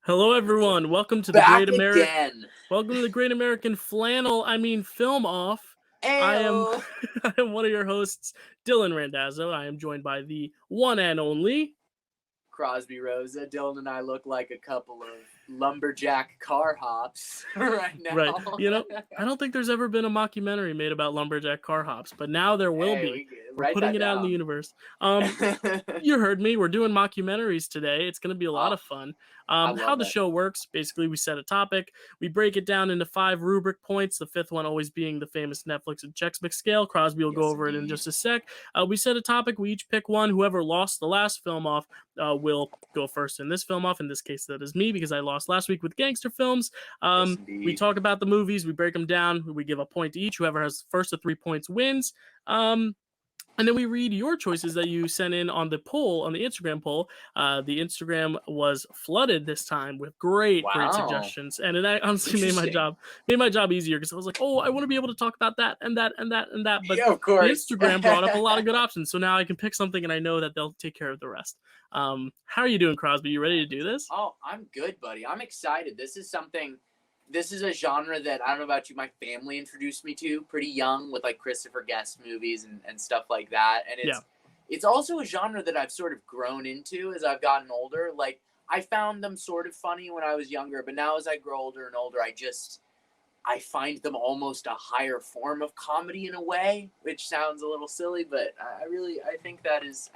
Hello, everyone. Welcome to the Back Great American. again. Welcome to the Great American Film Off. I am Ayo. I am one of your hosts, Dylan Randazzo. I am joined by the one and only Krosby, Roza. Dylan and I look like a couple of lumberjack car hops right now. Right. You know, I don't think there's ever been a mockumentary made about lumberjack car hops, but now there will be. We're putting it out in the universe. You heard me. We're doing mockumentaries today. It's going to be a lot of fun. How the show works, basically, we set a topic. We break it down into 5 rubric points, the 5th one always being the famous Netflix and Chex Mix scale. Crosby will go over it in just a sec. We set a topic. We each pick one. Whoever lost the last film off will go first in this film off. In this case, that is me because I lost last week with gangster films. We talk about the movies. We break them down. We give a point to each. Whoever has first to 3 points wins. And then we read your choices that you sent in on the poll, on the Instagram poll. The Instagram was flooded this time with great suggestions, and it honestly made my job easier because I was like, oh, I want to be able to talk about that and that and that and that. But yeah, of course. The Instagram brought up a lot of good options, so now I can pick something, and I know that they'll take care of the rest. How are you doing, Krosby? You ready to do this? Oh, I'm good, buddy. I'm excited. This is a genre that, I don't know about you, my family introduced me to pretty young with like Christopher Guest movies and stuff like that. And it's also a genre that I've sort of grown into as I've gotten older. Like, I found them sort of funny when I was younger, but now as I grow older and older, I find them almost a higher form of comedy in a way, which sounds a little silly, but I think that is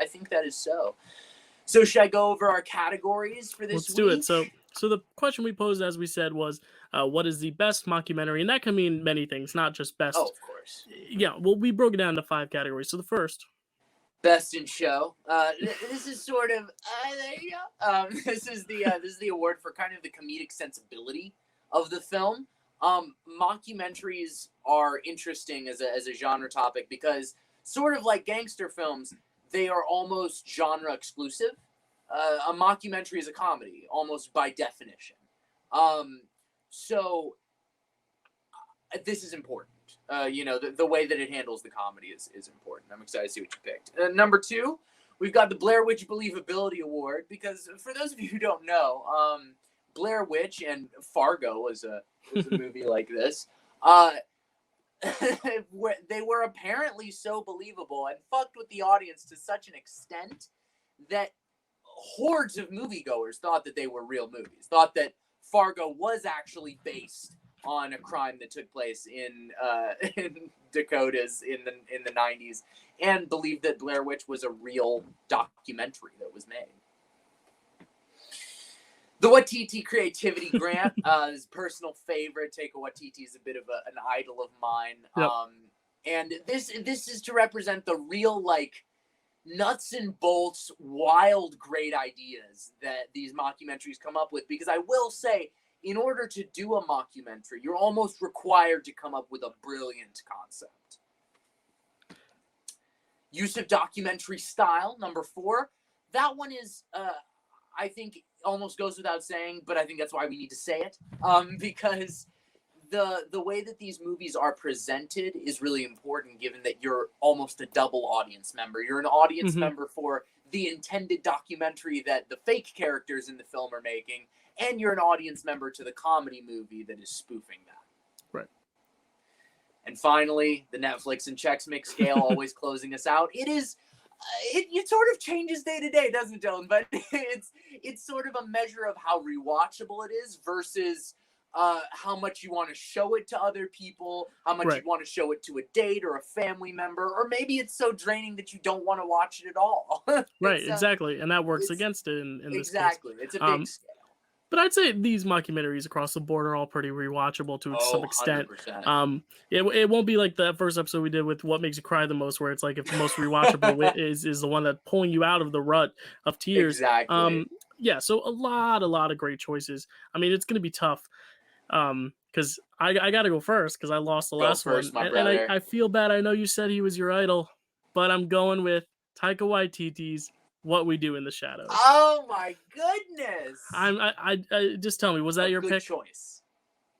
so. So should I go over our categories for this week? Let's do it. So the question we posed, as we said, was what is the best mockumentary? And that can mean many things, not just best. Oh, of course. Yeah, well, we broke it down into 5 categories. So the first. Best in show. This is sort of there you go. This is the award for kind of the comedic sensibility of the film. Mockumentaries are interesting as a genre topic because, sort of like gangster films, they are almost genre exclusive. A mockumentary is a comedy, almost by definition. So this is important. The way that it handles the comedy is important. I'm excited to see what you picked. Number 2, we've got the Blair Witch Believability Award, because for those of you who don't know, Blair Witch and Fargo was a movie like this. They were apparently so believable and fucked with the audience to such an extent that hordes of moviegoers thought that they were real movies, thought that Fargo was actually based on a crime that took place in Dakotas in the 90s, and believed that Blair Witch was a real documentary that was made. The Waititi Creativity Grant is personal favorite. Taika Waititi is a bit of an idol of mine. Yep. And this is to represent the real, like, nuts and bolts, wild, great ideas that these mockumentaries come up with. Because I will say, in order to do a mockumentary, you're almost required to come up with a brilliant concept. Use of documentary style, number 4. That one is, I think, almost goes without saying, but I think that's why we need to say it. Because the way that these movies are presented is really important, given that you're almost a double audience member. You're an audience member for the intended documentary that the fake characters in the film are making, and you're an audience member to the comedy movie that is spoofing that. Right. And finally, the Netflix and Chex Mix scale, always closing us out. It sort of changes day to day, doesn't it, Dylan? But it's sort of a measure of how rewatchable it is versus how much you want to show it to other people, how much you want to show it to a date or a family member, or maybe it's so draining that you don't want to watch it at all. Exactly. And that works against it in this case. Exactly. It's a big scale. But I'd say these mockumentaries across the board are all pretty rewatchable to some extent. 100%. It won't be like the first episode we did with What Makes You Cry the Most, where it's like if the most rewatchable is the one that's pulling you out of the rut of tears. Exactly. So a lot of great choices. I mean, it's going to be tough because I got to go first because I lost the last one. And I feel bad. I know you said he was your idol, but I'm going with Taika Waititi's What We Do in the Shadows. Oh my goodness! I just tell me, was that your pick? Choice.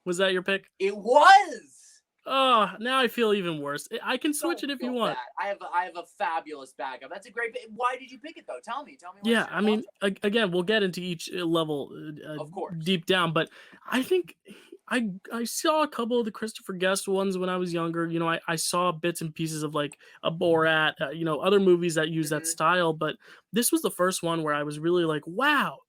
Was that your pick? It was. Oh, now I feel even worse. I can switch Don't it if you feel want. bad. I have a fabulous backup. That's a great. Why did you pick it though? Tell me. Tell me why Yeah, it's your I top. mean, again, we'll get into each level Of course. deep down, but I think I saw a couple of the Christopher Guest ones when I was younger. You know, I saw bits and pieces of like a Borat, you know, other movies that use that Hmm. style, but this was the first one where I was really like, wow,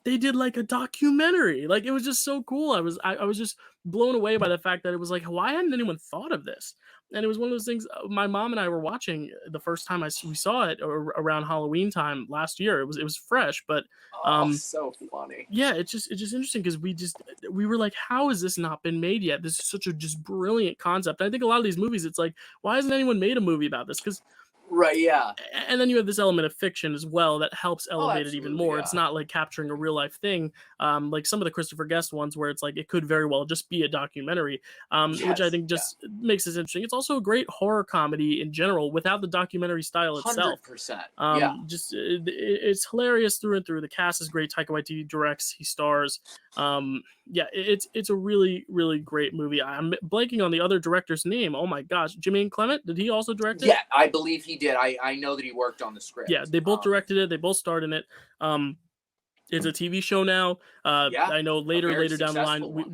they did like a documentary. Like it was just so cool. I was just blown away by the fact that it was like, why hadn't anyone thought of this? And it was one of those things. My mom and I were watching the first time we saw it around Halloween time last year. It was fresh, but Oh, um, so funny. yeah, it's just interesting because we were like, how has this not been made yet? This is such a just brilliant concept. I think a lot of these movies, it's like, why hasn't anyone made a movie about this? Because Right. Yeah. and then you have this element of fiction as well that helps Oh, elevate it even absolutely. more. It's Yeah. not like capturing a real life thing, like some of the Christopher Guest ones, where it's like it could very well just be a documentary, which I Yes. think Yeah. just makes this interesting. It's also a great horror comedy in general without the documentary style itself. 100%. Yeah. Just it's hilarious through and through. The cast is great. Taika Waititi directs, he stars. Yeah, it's a really great movie. I'm blanking on the other director's name. Oh my gosh, Jermaine Clement, did he also direct it? Yeah. I believe he did. I know that he worked on the Yeah, script. they both directed it. They both starred in it. Um, it's a TV show now. Yeah. I know A very later down the line, successful one.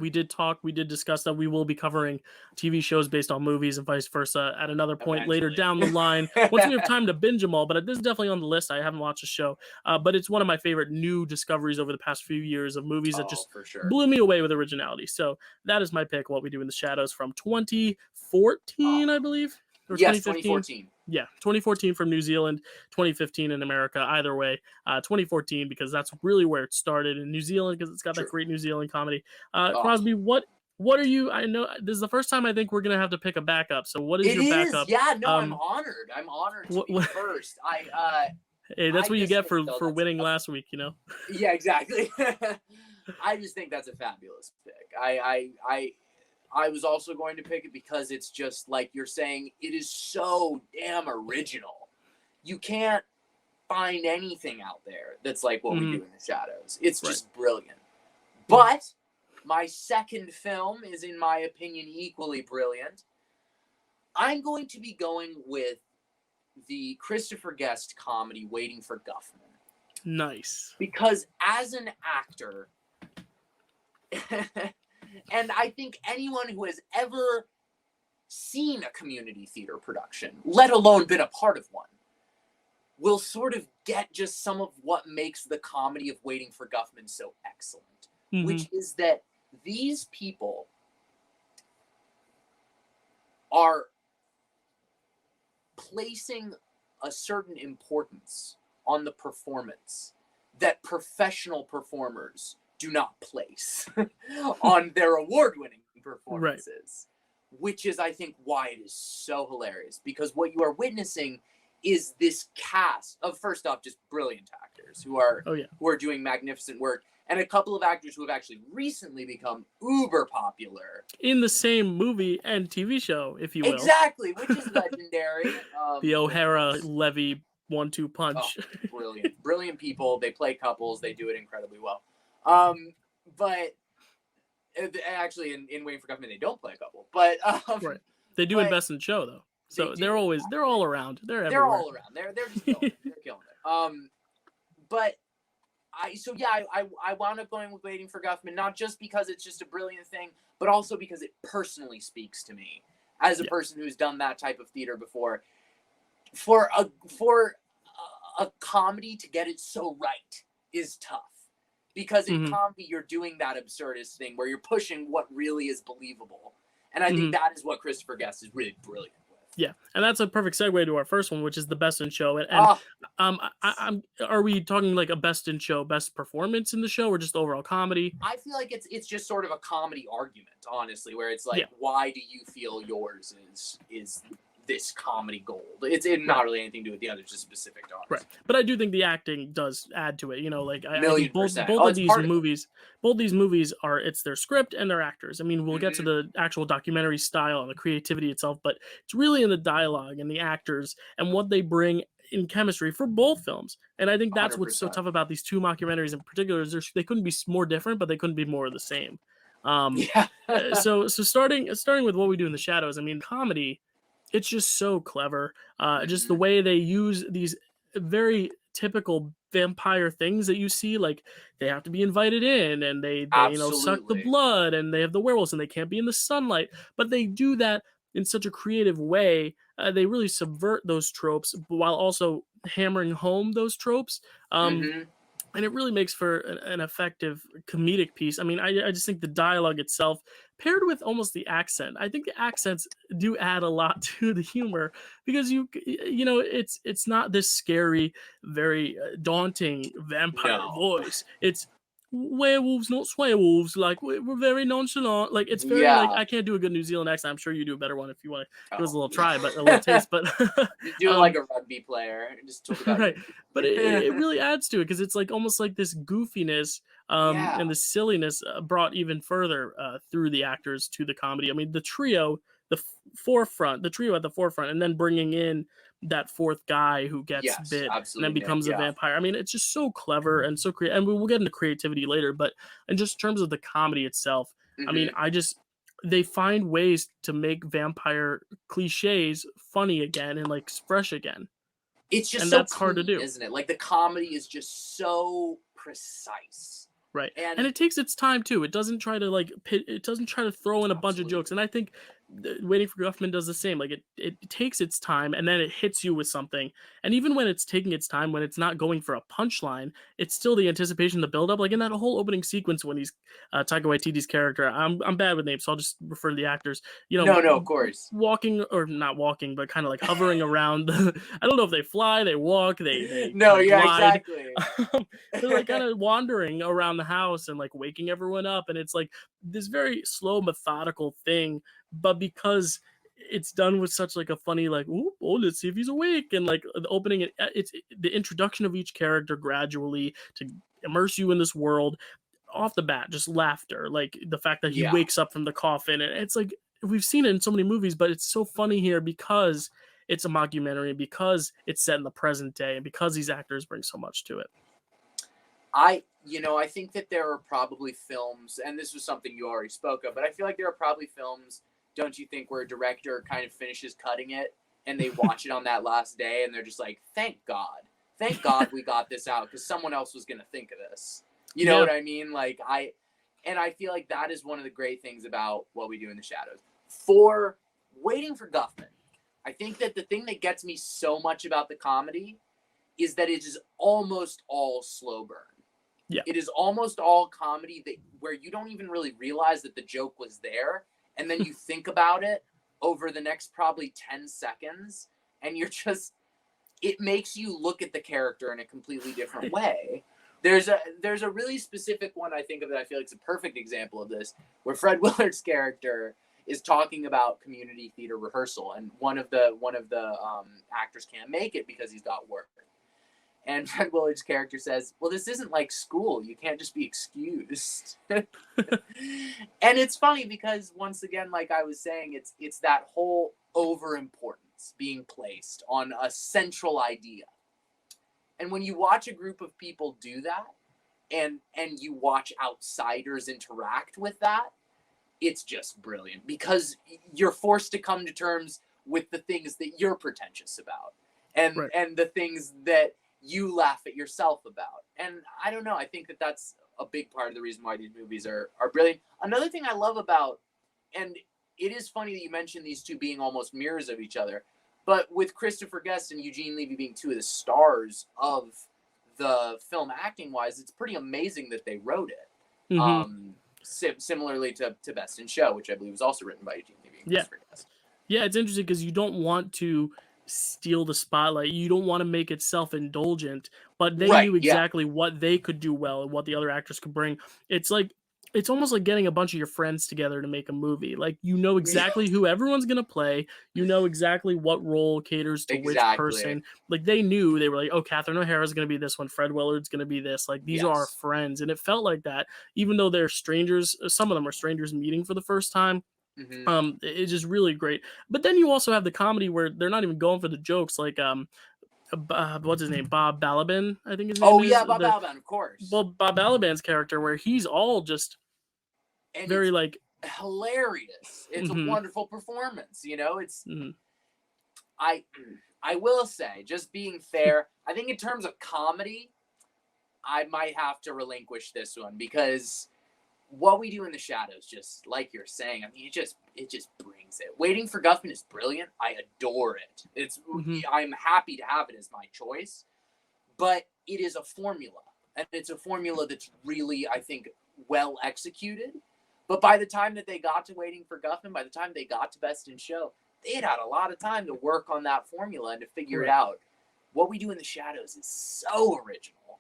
we did discuss that we will be covering TV shows based on movies and vice versa at another point later Eventually. down the line once we have time to binge them all. But this is definitely on the list. I haven't watched the show, but it's one of my favorite new discoveries over the past few years of movies that Oh, just for sure. blew me away with originality. So that is my pick. What We Do in the Shadows from 2014, I believe, or Yes, 2015. 2014. Yeah, 2014 from New Zealand, 2015 in America. Either way, 2014 because that's really where it started in New Zealand because it's got that True. great New Zealand comedy. Oh. Crosby, what are you? I know this is the first time I think we're gonna have to pick a backup. So what is It your is. backup? Yeah. No, I'm Um, honored. I'm honored to what, be what, first. hey, that's I what you just get think though for winning last week. You know. yeah, exactly. I just think that's a fabulous pick. I was also going to pick it because it's just like you're saying, it is so damn original. You can't find anything out there that's like What We Do in the Shadows. It's just brilliant. But my second film is, in my opinion, equally brilliant. I'm going to be going with the Christopher Guest comedy Waiting for Guffman. Nice. Because as an actor, and I think anyone who has ever seen a community theater production, let alone been a part of one, will sort of get just some of what makes the comedy of Waiting for Guffman so excellent, which is that these people are placing a certain importance on the performance that professional performers do not place on their award-winning performances, which is, I think, why it is so hilarious. Because what you are witnessing is this cast of, first off, just brilliant actors who are doing magnificent work, and a couple of actors who have actually recently become uber popular in the same movie and TV show, if you will. Exactly, which is legendary. The O'Hara Levy 1-2 punch. Oh, brilliant people. They play couples. They do it incredibly well. But actually, in Waiting for Guffman, they don't play a couple. But they do in Best in Show though. So they're all around. They're everywhere. They're all around. They're just killing it. They're killing it. But I wound up going with Waiting for Guffman, not just because it's just a brilliant thing, but also because it personally speaks to me as a person who's done that type of theater before. For a comedy to get it so right is tough, because in comedy you're doing that absurdist thing where you're pushing what really is believable, and I think that is what Christopher Guest is really brilliant. Yeah, and that's a perfect segue to our first one, which is the Best in Show. Are we talking like a Best in Show, best performance in the show, or just overall comedy? I feel like it's just sort of a comedy argument, honestly, where it's like, why do you feel yours is this comedy gold? It's not really anything to do with the others, just specific to ours. Right, but I do think the acting does add to it. You know, like I think both of these movies are, it's their script and their actors. I mean, we'll get to the actual documentary style and the creativity itself, but it's really in the dialogue and the actors and what they bring in chemistry for both films. And I think that's 100%. what's so tough about these two mockumentaries in particular, is they couldn't be more different, but they couldn't be more of the same. Yeah. So starting with What We Do in the Shadows, I mean, comedy, it's just so clever. Just the way they use these very typical vampire things that you see, like they have to be invited in, and they suck the Absolutely. blood, and they have the werewolves, and they can't be in the sunlight, but they do that in such a creative way. They really subvert those tropes while also hammering home those tropes. Hmm. And it really makes for an effective comedic piece. I mean, I just think the dialogue itself, paired with almost the accent, I think the accents do add a lot to the humor, because it's not this scary, very daunting vampire No. voice. It's werewolves, not swearwolves. Like we're very nonchalant. Like it's very like, Yeah. I can't do a good New Zealand accent. I'm sure you do a better one if you want to give us a Oh. little try, but a little taste. But Just do it like a rugby player. Just talk about right, but it, you. it really adds to it, because it's like almost like this goofiness Yeah. and the silliness brought even further through the actors to the comedy. I mean, the trio, the trio at the forefront, and then bringing in that fourth guy who gets Yes, bit and then absolutely, Nick. becomes a Yeah. vampire. I mean, it's just so clever and so creative. And we'll get into creativity later, but in just terms of the comedy itself, I mean, Hmm. they find ways to make vampire cliches funny again and like fresh again, It's just and so that's hard to clean, do. isn't it? Like the comedy is just so precise. Right. And And it takes its time too. It doesn't try to it doesn't try to throw in a bunch of jokes. absolutely. And I think Waiting for Guffman does the same. Like it takes its time, and then it hits you with something. And even when it's taking its time, when it's not going for a punchline, it's still the anticipation, the build up. Like in that whole opening sequence when he's Taika Waititi's character. I'm bad with names, so I'll just refer to the actors. You No, know, no, of course. walking, or not walking, but kind of like hovering around. I don't know if they fly, they walk, they No, yeah, glide. exactly. They're like kind of wandering around the house and like waking everyone up, and it's like this very slow, methodical thing, but because it's done with such like a funny, like, "Ooh, oh, let's see if he's awake," and like the opening, it's the introduction of each character gradually to immerse you in this world. Off the bat, just laughter, like the fact that he Yeah. wakes up from the coffin, and it's like we've seen it in so many movies, but it's so funny here because it's a mockumentary, because it's set in the present day, and because these actors bring so much to it. I think that there are probably films, and this was something you already spoke of, but I feel like there are probably films, don't you think, where a director kind of finishes cutting it and they watch it on that last day and they're just like, thank God we got this out, because someone else was going to think of this. You know Yeah. what I mean? And I feel like that is one of the great things about What We Do in the Shadows. For Waiting for Guffman, I think that the thing that gets me so much about the comedy is that it is almost all slow burn. Yeah. It is almost all comedy where you don't even really realize that the joke was there, and then you think about it over the next probably 10 seconds, and it makes you look at the character in a completely different way. There's a really specific one I think of that I feel like is a perfect example of this, where Fred Willard's character is talking about community theater rehearsal, and one of the actors can't make it because he's got work. And Fred Willard's character says, well, this isn't like school. You can't just be excused. And it's funny because, once again, like I was saying, it's that whole overimportance being placed on a central idea. And when you watch a group of people do that, and you watch outsiders interact with that, it's just brilliant, because you're forced to come to terms with the things that you're pretentious about, and Right. and the things that you laugh at yourself about. And I don't know, I think that that's a big part of the reason why these movies are brilliant. Another thing I love about, and it is funny that you mentioned these two being almost mirrors of each other, but with Christopher Guest and Eugene Levy being two of the stars of the film acting wise, it's pretty amazing that they wrote it. Mm-hmm. Similarly to Best in Show, which I believe was also written by Eugene Levy and Yeah. Christopher Guest. Yeah, it's interesting because you don't want to steal the spotlight. You don't want to make it self-indulgent, but they Right, knew yeah. exactly what they could do well and what the other actors could bring. It's almost like getting a bunch of your friends together to make a movie. Like, you know exactly who everyone's going to play. You know exactly what role caters to which Exactly. person. Like, they were like, oh, Catherine O'Hara's going to be this one. Fred Willard's going to be this. Like, these are our Yes. friends. And it felt like that, even though they're strangers. Some of them are strangers meeting for the first time. Mm-hmm. It's just really great. But then you also have the comedy where they're not even going for the jokes, like what's his name, Bob Balaban, I think his name Oh is. yeah, Bob Alban, of course. Bob Balaban's character, where he's all just and very it's like hilarious. It's a wonderful performance. You know, it's I will say, just being fair, I think in terms of comedy, I might have to relinquish this one, because What We Do in the Shadows, just like you're saying, I mean, it just brings it. Waiting for Guffman is brilliant. I adore it. It's I'm happy to have it as my choice, but it is a formula, and it's a formula that's really, I think, well executed. But by the time that they got to Waiting for Guffman, by the time they got to Best in Show, they had a lot of time to work on that formula and to figure it out. What We Do in the Shadows is so original,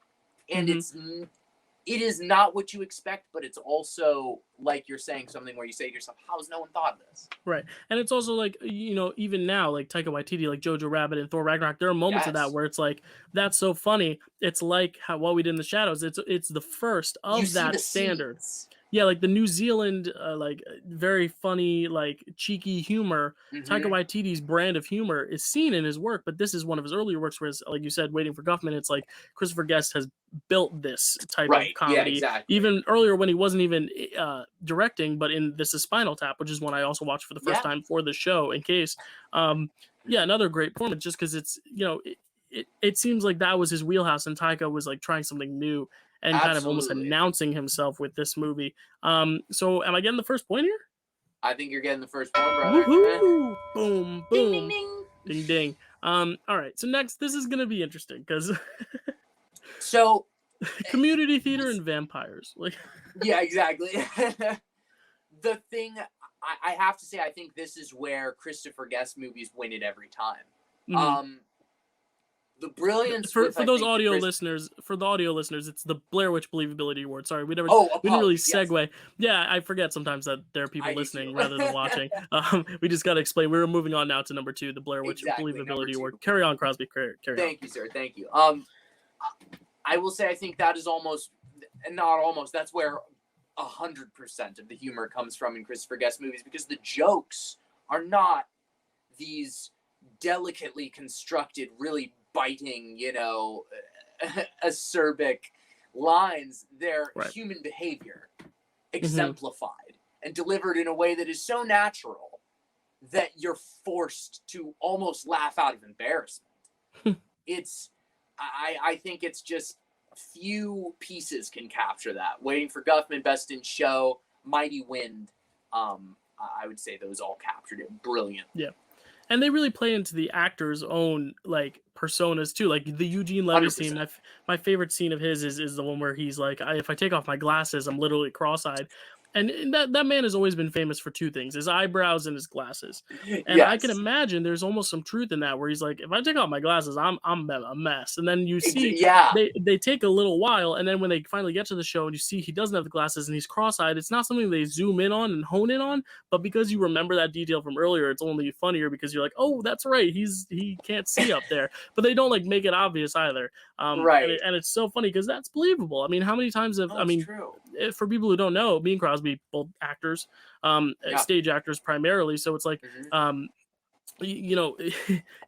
and it is not what you expect, but it's also, like you're saying, something where you say to yourself, how has no one thought of this? Right. And it's also like, you know, even now, like Taika Waititi, like Jojo Rabbit and Thor Ragnarok, there are moments of that where it's like, that's so funny. It's like how What We Did in the Shadows. It's the first of that standard. Scenes. Yeah, like the New Zealand, like very funny, like cheeky humor. Taika Waititi's brand of humor is seen in his work, but this is one of his earlier works. Whereas, like you said, Waiting for Guffman, it's like Christopher Guest has built this type of comedy. Yeah, exactly. Even earlier when he wasn't even directing, but in This Is Spinal Tap, which is one I also watched for the first time for the show. In case, another great performance, just because it's, you know, it seems like that was his wheelhouse, and Taika was like trying something new and kind of almost announcing himself with this movie. So am I getting the first point here? I think you're getting the first point, brother. Woohoo! Boom, boom. Ding, ding, ding. Ding, ding. All right, so next, this is going to be interesting, because... So... community theater and vampires. Like... yeah, exactly. The thing, I have to say, I think this is where Christopher Guest movies win it every time. The brilliance for those audio listeners, it's the Blair Witch Believability Award. Sorry, we didn't really segue. Yeah, I forget sometimes that there are people listening rather than watching. We just got to explain. We're moving on now to number 2, the Blair Witch Believability Award. Carry on, Krosby. Carry on. Thank you, sir. Thank you. I will say I think that is that's where 100% of the humor comes from in Christopher Guest movies, because the jokes are not these delicately constructed, really biting, you know, acerbic lines. They're human behavior exemplified and delivered in a way that is so natural that you're forced to almost laugh out of embarrassment. I think it's just few pieces can capture that. Waiting for Guffman, Best in Show, Mighty Wind. I would say those all captured it brilliantly. Yeah. And they really play into the actor's own like personas too. Like the Eugene Levy 100%. Scene, my favorite scene of his is the one where he's like, if I take off my glasses, I'm literally cross-eyed. And that man has always been famous for two things: his eyebrows and his glasses. And I can imagine there's almost some truth in that, where he's like, if I take off my glasses, I'm a mess. And then you see, they take a little while, and then when they finally get to the show and you see he doesn't have the glasses and he's cross-eyed, it's not something they zoom in on and hone in on, but because you remember that detail from earlier, it's only funnier because you're like, oh, that's right, he can't see up there. But they don't like make it obvious either. And it's so funny because that's believable. I mean, how many times have true. For people who don't know, me and Krosby, both actors, stage actors primarily. So it's like, you know,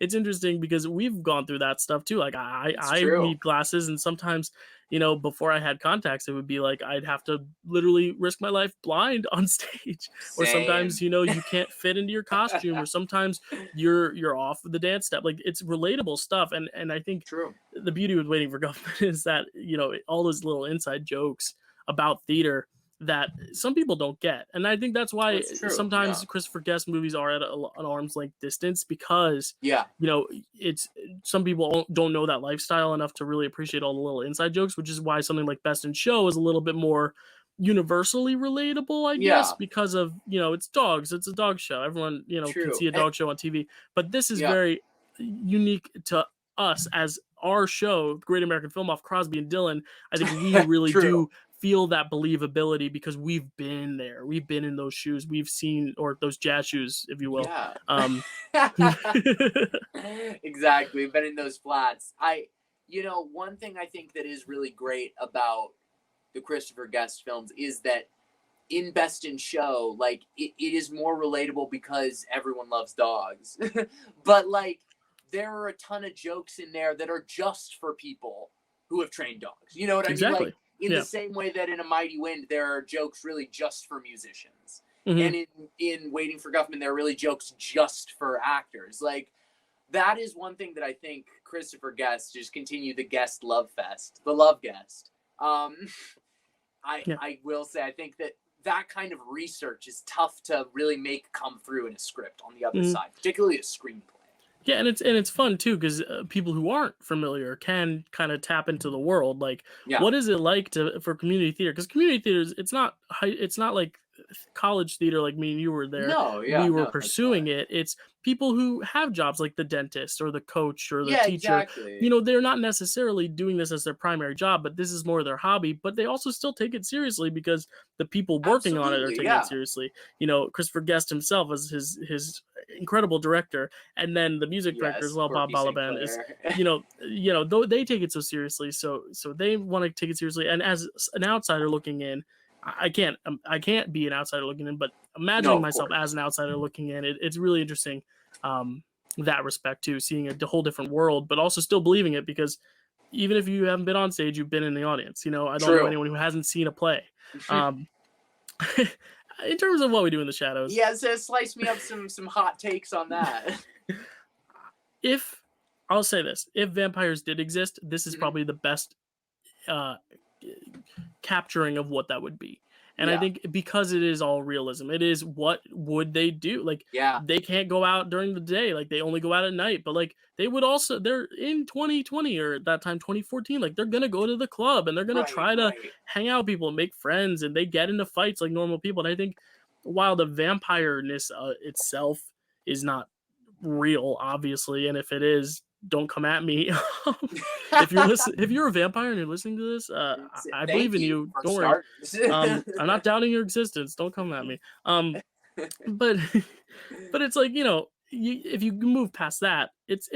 it's interesting because we've gone through that stuff too. Like I need glasses, and sometimes, you know, before I had contacts, it would be like I'd have to literally risk my life blind on stage. Or sometimes, you know, you can't fit into your costume, or sometimes you're off with the dance step. Like it's relatable stuff, and I think the beauty with Waiting for Guffman is that, you know, all those little inside jokes about theater that some people don't get. And I think that's why sometimes Christopher Guest movies are at an arm's length distance, because you know, it's some people don't know that lifestyle enough to really appreciate all the little inside jokes, which is why something like Best in Show is a little bit more universally relatable, I guess, because of, you know, it's dogs, it's a dog show, everyone, you know, can see a dog show on TV, but this is very unique to us as our show, Great American Film Off, Krosby and Dylan. I think we really do feel that believability because we've been there. We've been in those shoes. We've seen, or those jazz shoes, if you will. Exactly. We've been in those flats. You know, one thing I think that is really great about the Christopher Guest films is that in Best in Show, like, it is more relatable because everyone loves dogs. But, like, there are a ton of jokes in there that are just for people who have trained dogs. You know what I mean? Like, in the same way that in A Mighty Wind, there are jokes really just for musicians. Mm-hmm. And in Waiting for Guffman, there are really jokes just for actors. Like, that is one thing that I think Christopher Guest just continue the Guest love fest, the love Guest. I will say, I think that kind of research is tough to really make come through in a script on the other side, particularly a screenplay. Yeah, and it's fun too because people who aren't familiar can kind of tap into the world. Like, what is it like for community theater? Because community theaters, it's not like college theater like me and you were there. We were pursuing it. It's people who have jobs like the dentist or the coach or the teacher. Exactly. You know, they're not necessarily doing this as their primary job, but this is more their hobby. But they also still take it seriously because the people working on it are taking it seriously. You know, Christopher Guest himself as his incredible director, and then the music director as well, Bob Balaban, is though they take it so seriously, so they want to take it seriously. And as an outsider looking in, I can't be an outsider looking in, but imagining myself as an outsider looking in, it's really interesting. That respect too, seeing a whole different world, but also still believing it, because even if you haven't been on stage, you've been in the audience. You know, I don't know anyone who hasn't seen a play. In terms of What We Do in the Shadows, so slice me up some hot takes on that. I'll say this, if vampires did exist, this is probably the best capturing of what that would be. And I think because it is all realism, it is what would they do? Like, they can't go out during the day. Like, they only go out at night. But, like, they're in 2020 or at that time, 2014. Like, they're going to go to the club and they're going to try to hang out with people and make friends. And they get into fights like normal people. And I think while the vampire-ness itself is not real, obviously, and if it is, don't come at me. If you're a vampire and you're listening to this, I believe in you. Don't worry. I'm not doubting your existence. Don't come at me. But it's like, you know, if you move past that, it's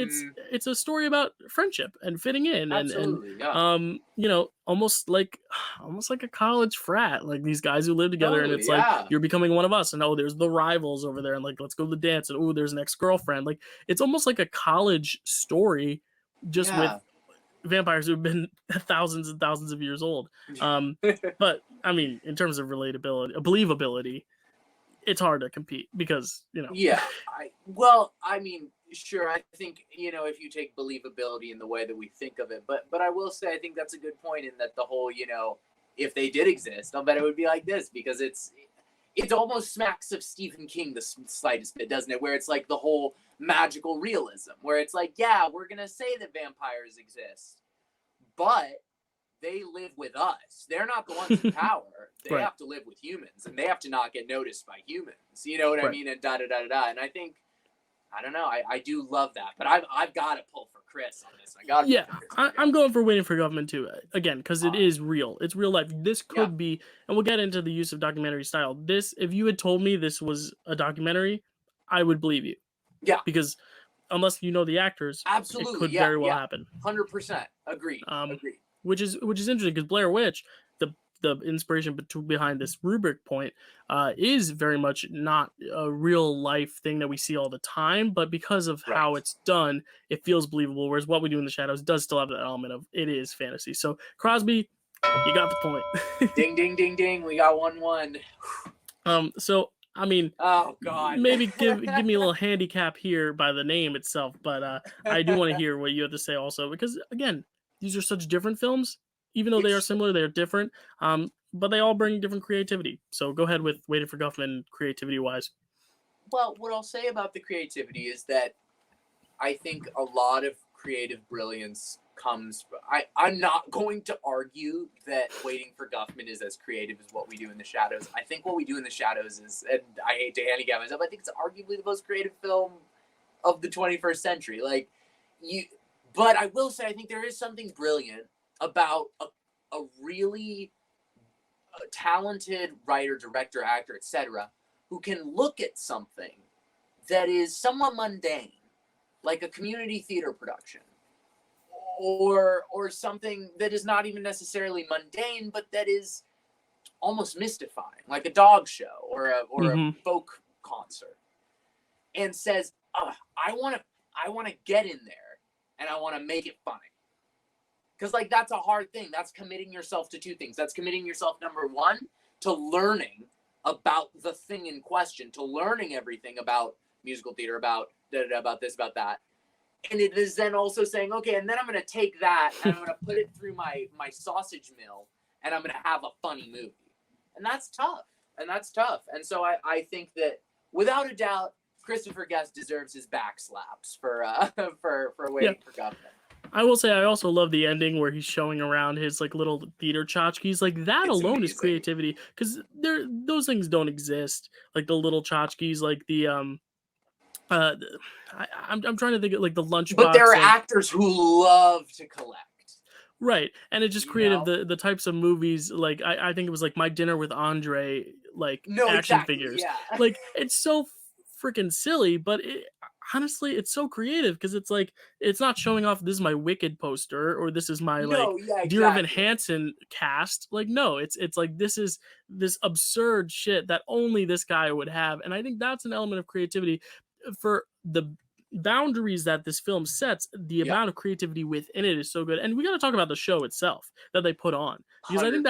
a story about friendship and fitting in, and you know, almost like a college frat, like these guys who live together, and it's like you're becoming one of us, and there's the rivals over there, and like let's go to the dance, and there's an ex-girlfriend. Like, it's almost like a college story, just with vampires who've been thousands and thousands of years old. But I mean, in terms of believability, it's hard to compete because, you know. I mean, sure, I think, you know, if you take believability in the way that we think of it, but I will say I think that's a good point, in that the whole, you know, if they did exist, I'll bet it would be like this, because it's almost smacks of Stephen King the slightest bit, doesn't it? Where it's like the whole magical realism, where it's like, we're gonna say that vampires exist, but they live with us. They're not the ones in power. They have to live with humans, and they have to not get noticed by humans. You know what I mean? And da-da-da-da-da. And I think, I don't know, I do love that. But I've got to pull for Chris on this. I'm going for Waiting for Guffman too. Again, because it is real. It's real life. This could be, and we'll get into the use of documentary style. This, if you had told me this was a documentary, I would believe you. Yeah. Because unless you know the actors, absolutely, it could very well happen. 100%. Agreed. Agreed. Which is interesting, because Blair Witch, the inspiration behind this rubric point, is very much not a real life thing that we see all the time, but because of how it's done, it feels believable. Whereas What We Do in the Shadows does still have that element of it is fantasy. So Krosby, you got the point. Ding ding ding ding. We got 1-1. So I mean, oh god, maybe give me a little handicap here by the name itself, but I do want to hear what you have to say also, because again, these are such different films. Even though they are similar, they're different. But they all bring different creativity. So go ahead with Waiting for Guffman, creativity-wise. Well, what I'll say about the creativity is that I think a lot of creative brilliance comes... I'm not going to argue that Waiting for Guffman is as creative as What We Do in the Shadows. I think What We Do in the Shadows is, and I hate to handicap myself, I think it's arguably the most creative film of the 21st century. But I will say, I think there is something brilliant about a really talented writer, director, actor, etc., who can look at something that is somewhat mundane, like a community theater production, or something that is not even necessarily mundane, but that is almost mystifying, like a dog show or a folk concert, and says, I want to get in there and I want to make it funny. Because, like, that's a hard thing. That's committing yourself to two things. That's committing yourself, number one, to learning about the thing in question, to learning everything about musical theater, about about this, about that. And it is then also saying, okay, and then I'm going to take that and I'm going to put it through my sausage mill and I'm going to have a funny movie. And that's tough. And so I think that without a doubt, Christopher Guest deserves his back slaps for waiting for Government. I will say I also love the ending where he's showing around his like little theater tchotchkes. Like that It's alone amazing. is creativity, because those things don't exist. Like the little tchotchkes, like the I'm trying to think of like the lunchbox. But there are actors who love to collect. Right, and it just created the types of movies, like I think it was like My Dinner with Andre, like action figures. Yeah. Like it's so freaking silly, but honestly, it's so creative because it's like it's not showing off this is my Wicked poster or this is my Dear Evan Hansen cast. Like no, it's like this is this absurd shit that only this guy would have, and I think that's an element of creativity for the boundaries that this film sets. The amount of creativity within it is so good, and we got to talk about the show itself that they put on, because 100%. I think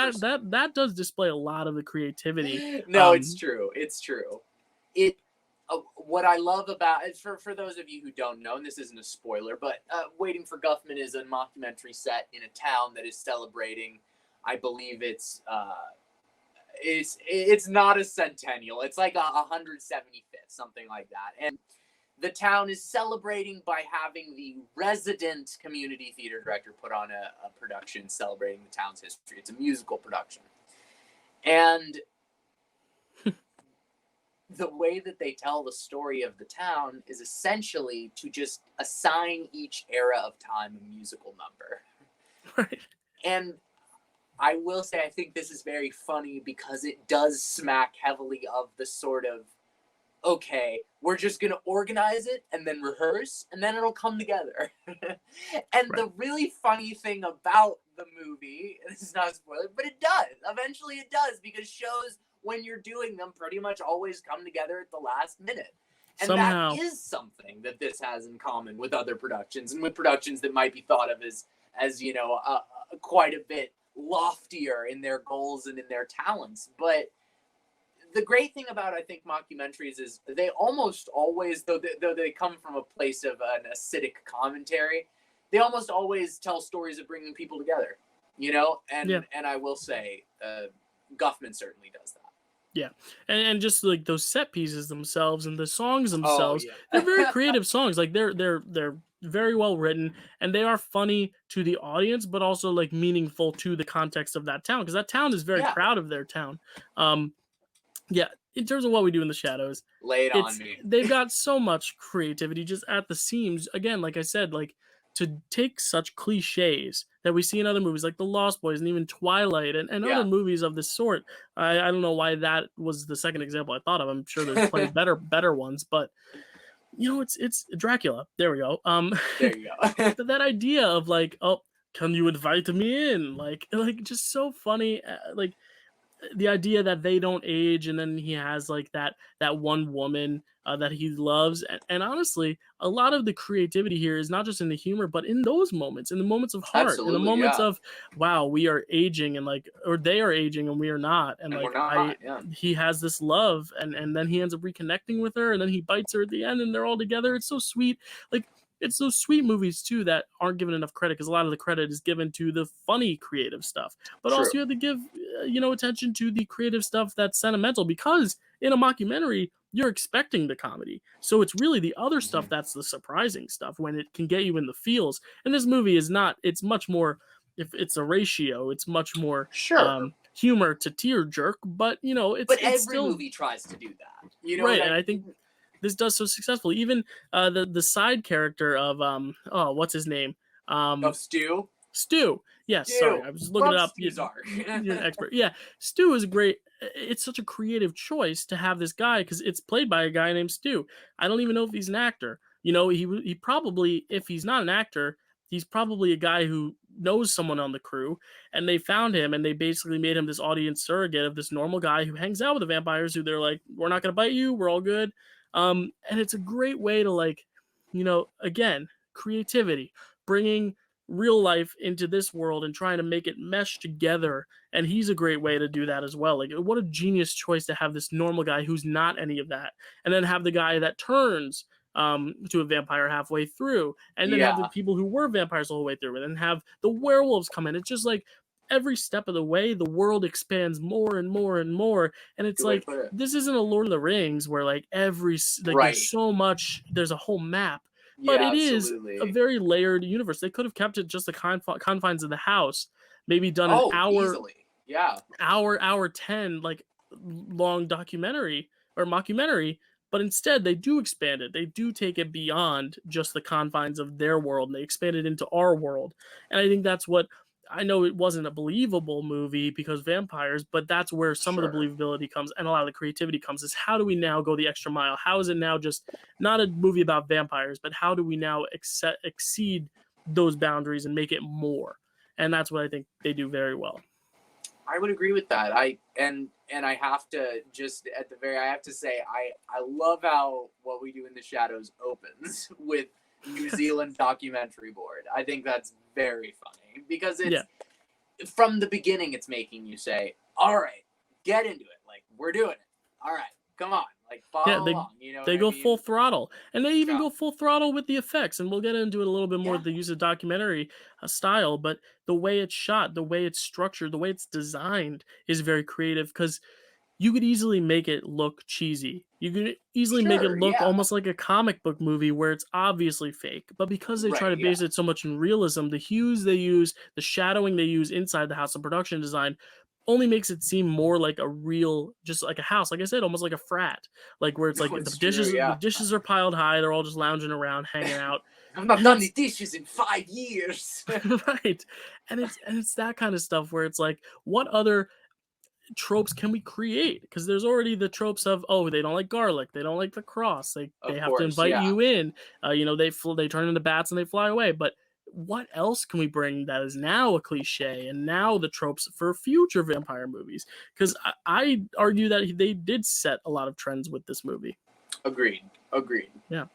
that does display a lot of the creativity. No, it's true. It what I love about it, for those of you who don't know, and this isn't a spoiler, but Waiting for Guffman is a mockumentary set in a town that is celebrating, I believe it's not a centennial, it's like 175th, something like that, and the town is celebrating by having the resident community theater director put on a production celebrating the town's history. It's a musical production. And the way that they tell the story of the town is essentially to just assign each era of time a musical number. Right. And I will say, I think this is very funny because it does smack heavily of the sort of, okay, we're just going to organize it and then rehearse and then it'll come together. And the really funny thing about the movie, this is not a spoiler, but it does. Eventually it does, because shows, when you're doing them, pretty much always come together at the last minute. And somehow, that is something that this has in common with other productions, and with productions that might be thought of as you know, quite a bit loftier in their goals and in their talents. But the great thing about, I think, mockumentaries is they almost always, though they come from a place of an acidic commentary, they almost always tell stories of bringing people together, you know? And I will say, Guffman certainly does that. Yeah, and just like those set pieces themselves and the songs themselves, they're very creative songs. Like they're very well written, and they are funny to the audience, but also like meaningful to the context of that town, because that town is very proud of their town. In terms of What We Do in the Shadows, lay it on me. They've got so much creativity just at the seams. Again, like I said, like to take such cliches that we see in other movies like The Lost Boys and even Twilight and other movies of this sort. I don't know why that was the second example I thought of. I'm sure there's plenty better ones, but you know, it's Dracula. There we go. There you go. That idea of like, oh, can you invite me in? Like just so funny. Like the idea that they don't age, and then he has like that one woman that he loves, and honestly, a lot of the creativity here is not just in the humor, but in those moments, in the moments of heart, absolutely, in the moments of wow, we are aging, and like, or they are aging and we are not, and like he has this love, and then he ends up reconnecting with her, and then he bites her at the end, and they're all together. It's so sweet. Like, it's those sweet movies too that aren't given enough credit, because a lot of the credit is given to the funny creative stuff, but also you have to give attention to the creative stuff that's sentimental, because in a mockumentary you're expecting the comedy, so it's really the other stuff that's the surprising stuff, when it can get you in the feels. And this movie is not. It's much more, if it's a ratio, it's much more humor to tear jerk, but it's every still, movie tries to do that, right? And I think this does so successfully. Even the side character of what's his name? Of Stu. Stu. Yes, Stu. sorry, I was looking it up. You're an expert. Yeah, Stu is great. It's such a creative choice to have this guy, because it's played by a guy named Stu. I don't even know if he's an actor. He probably, if he's not an actor, he's probably a guy who knows someone on the crew, and they found him, and they basically made him this audience surrogate of this normal guy who hangs out with the vampires, who they're like, we're not going to bite you, we're all good. And it's a great way to, like, again, creativity, bringing real life into this world and trying to make it mesh together. And he's a great way to do that as well. Like, what a genius choice to have this normal guy who's not any of that, and then have the guy that turns to a vampire halfway through, and then have the people who were vampires all the way through, and then have the werewolves come in. It's just like every step of the way, the world expands more and more and more. And it's like, this isn't a Lord of the Rings where like there's so much, there's a whole map. But it is a very layered universe. They could have kept it just the confines of the house, maybe done an hour, easily. hour 10 like long documentary or mockumentary. But instead, they do expand it. They do take it beyond just the confines of their world. And they expand it into our world. And I think that's what, I know it wasn't a believable movie because vampires, but that's where some of the believability comes and a lot of the creativity comes, is how do we now go the extra mile? How is it now just not a movie about vampires, but how do we now exceed those boundaries and make it more? And that's what I think they do very well. I would agree with that. I have to just I have to say I love how What We Do in the Shadows opens with New Zealand Documentary Board. I think that's very funny because it's from the beginning it's making you say, all right, get into it. Like, we're doing it. All right, come on. Like, follow along. You know, they go full throttle, and they even go full throttle with the effects. And we'll get into it a little bit more, the use of documentary style, but the way it's shot, the way it's structured, the way it's designed is very creative, because you could easily make it look cheesy. You could easily make it look almost like a comic book movie where it's obviously fake. But because they try to base it so much in realism, the hues they use, the shadowing they use inside the house, the production design only makes it seem more like a real, just like a house. Like I said, almost like a frat. Like where it's like the dishes are piled high. They're all just lounging around, hanging out. I've not done the dishes in 5 years. Right. And it's that kind of stuff where it's like, what other tropes can we create? Because there's already the tropes of, oh, they don't like garlic, they don't like the cross, they have to invite you in, you know, they turn into bats and they fly away. But what else can we bring that is now a cliche and now the tropes for future vampire movies? Because I argue that they did set a lot of trends with this movie. Agreed. Yeah.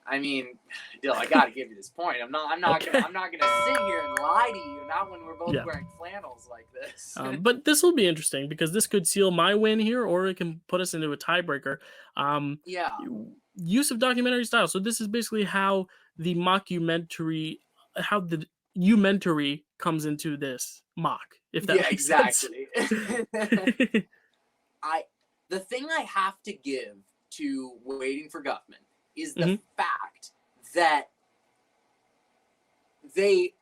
I mean, Dill, I gotta give you this point. I'm not gonna sit here and lie to you. Not when we're both wearing flannels like this. But this will be interesting because this could seal my win here, or it can put us into a tiebreaker. Use of documentary style. So this is basically how the mockumentary, how the umentary comes into this mock. If that makes sense. The thing I have to give to Waiting for Guffman is the fact that they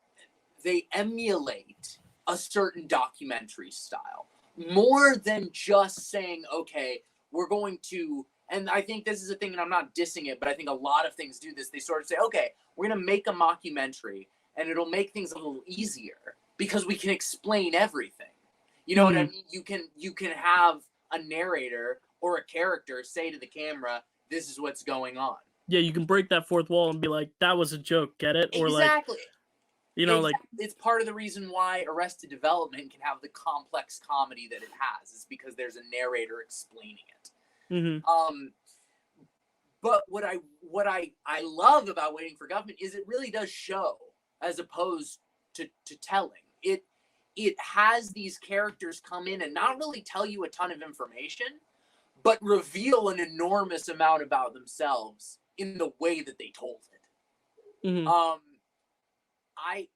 emulate a certain documentary style more than just saying, okay, we're going to, and I think this is a thing, and I'm not dissing it, but I think a lot of things do this. They sort of say, okay, we're going to make a mockumentary and it'll make things a little easier because we can explain everything. You know what I mean? You can have a narrator or a character say to the camera, this is what's going on. Yeah, you can break that fourth wall and be like, that was a joke, get it? Or exactly. Like, you know, like, it's part of the reason why Arrested Development can have the complex comedy that it has, is because there's a narrator explaining it. But what I love about Waiting for Guffman is it really does show as opposed to telling. It has these characters come in and not really tell you a ton of information, but reveal an enormous amount about themselves in the way that they told it. I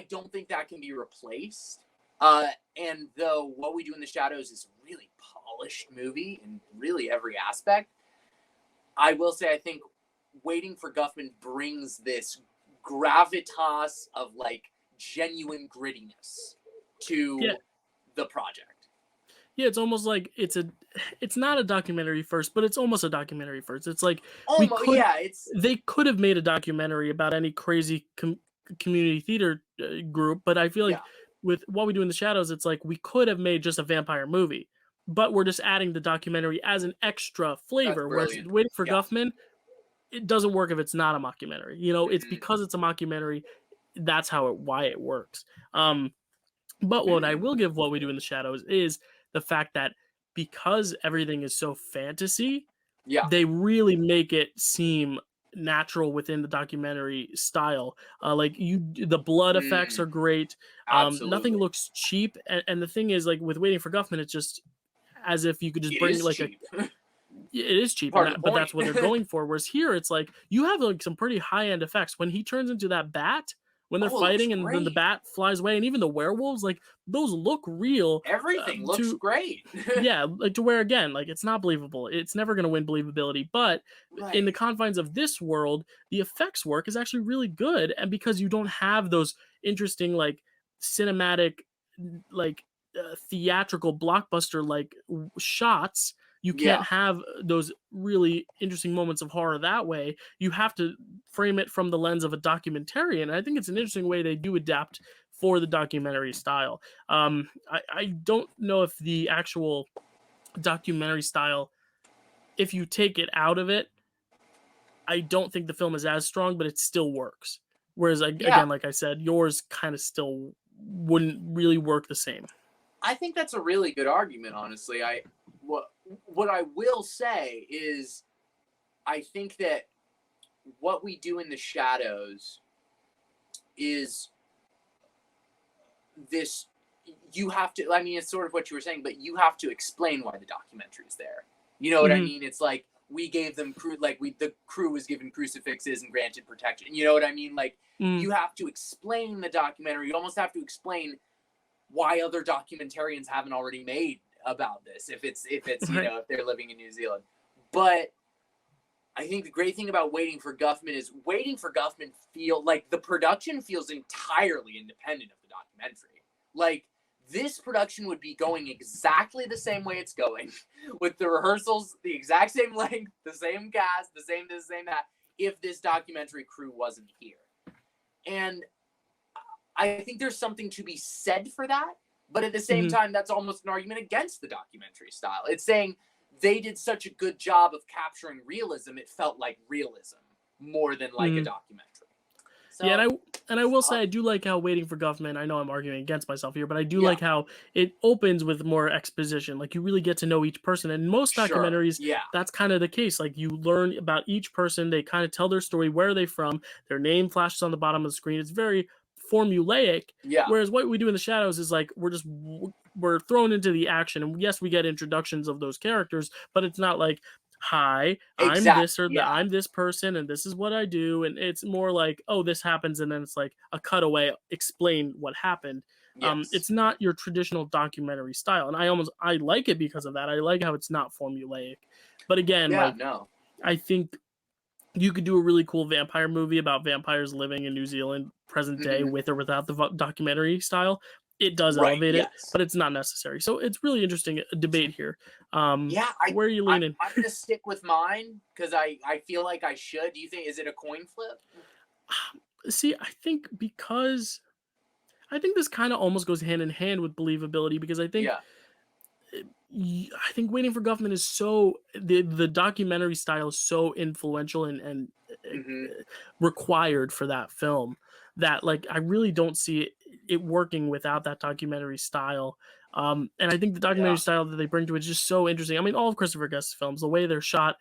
don't think that can be replaced. And though What We Do in the Shadows is a really polished movie in really every aspect, I will say I think Waiting for Guffman brings this gravitas of like genuine grittiness to the project. Yeah, it's almost like it's not a documentary first, but it's almost a documentary first. It's like they could have made a documentary about any crazy community theater group, but I feel like with What We Do in the Shadows, it's like we could have made just a vampire movie, but we're just adding the documentary as an extra flavor. Whereas Waiting for Guffman, it doesn't work if it's not a mockumentary. You know, it's because it's a mockumentary. That's why it works. But what I will give What We Do in the Shadows is the fact that because everything is so fantasy, they really make it seem natural within the documentary style. Like the blood effects are great. Nothing Absolutely. looks cheap. And the thing is, like with Waiting for Guffman, it's just as if you could just It bring is like cheap. it is cheap, Part of the but that's point. what they're going for. Whereas here, it's like you have like some pretty high end effects when he turns into that bat. When they're Oh, it looks fighting and then the great. bat flies away, and even the werewolves, like those look real. Everything looks great. Yeah, like to where again, like it's not believable. It's never going to win believability, but in the Right. confines of this world, the effects work is actually really good, and because you don't have those interesting like cinematic, like theatrical blockbuster like shots, you can't Yeah. have those really interesting moments of horror that way. You have to frame it from the lens of a documentarian. And I think it's an interesting way they do adapt for the documentary style. I don't know if the actual documentary style, if you take it out of it, I don't think the film is as strong, but it still works. Whereas, Yeah. again, like I said, yours kind of still wouldn't really work the same. I think that's a really good argument, honestly. What I will say is I think that what we do in the shadows is this. You have to, I mean, it's sort of what you were saying, but you have to explain why the documentary is there. You know what I mean? It's like we gave them the crew was given crucifixes and granted protection. You know what I mean? Like you have to explain the documentary. You almost have to explain why other documentarians haven't already made about this. If it's you know, if they're living in New Zealand. But I think the great thing about Waiting for Guffman is Waiting for Guffman feel like the production feels entirely independent of the documentary. Like this production would be going exactly the same way it's going, with the rehearsals the exact same length, the same cast, the same this, same that, if this documentary crew wasn't here. And I think there's something to be said for that, but at the same time, that's almost an argument against the documentary style. It's saying they did such a good job of capturing realism, it felt like realism more than like a documentary. So, yeah, and I will say I do like how Waiting for Guffman, I know I'm arguing against myself here, but I do like how it opens with more exposition. Like you really get to know each person. And most documentaries, that's kind of the case. Like you learn about each person, they kind of tell their story, where are they from, their name flashes on the bottom of the screen. It's very formulaic. Whereas what we do in the shadows is like we're thrown into the action. And yes, we get introductions of those characters, but it's not like, hi, I'm this or that, I'm this person and this is what I do. And it's more like, oh, this happens, and then it's like a cutaway, explain what happened. It's not your traditional documentary style, and I like it because of that. I like how it's not formulaic. But again, I think you could do a really cool vampire movie about vampires living in New Zealand present day with or without the documentary style. It does elevate it, but it's not necessary. So it's really interesting debate here. Where are you leaning? I'm going to stick with mine because I feel like I should. Do you think, is it a coin flip? See, I think this kind of almost goes hand in hand with believability, because I think Waiting for Guffman is so the documentary style is so influential and required for that film that like I really don't see it working without that documentary style. And I think the documentary style that they bring to it is just so interesting. I mean, all of Christopher Guest's films, the way they're shot,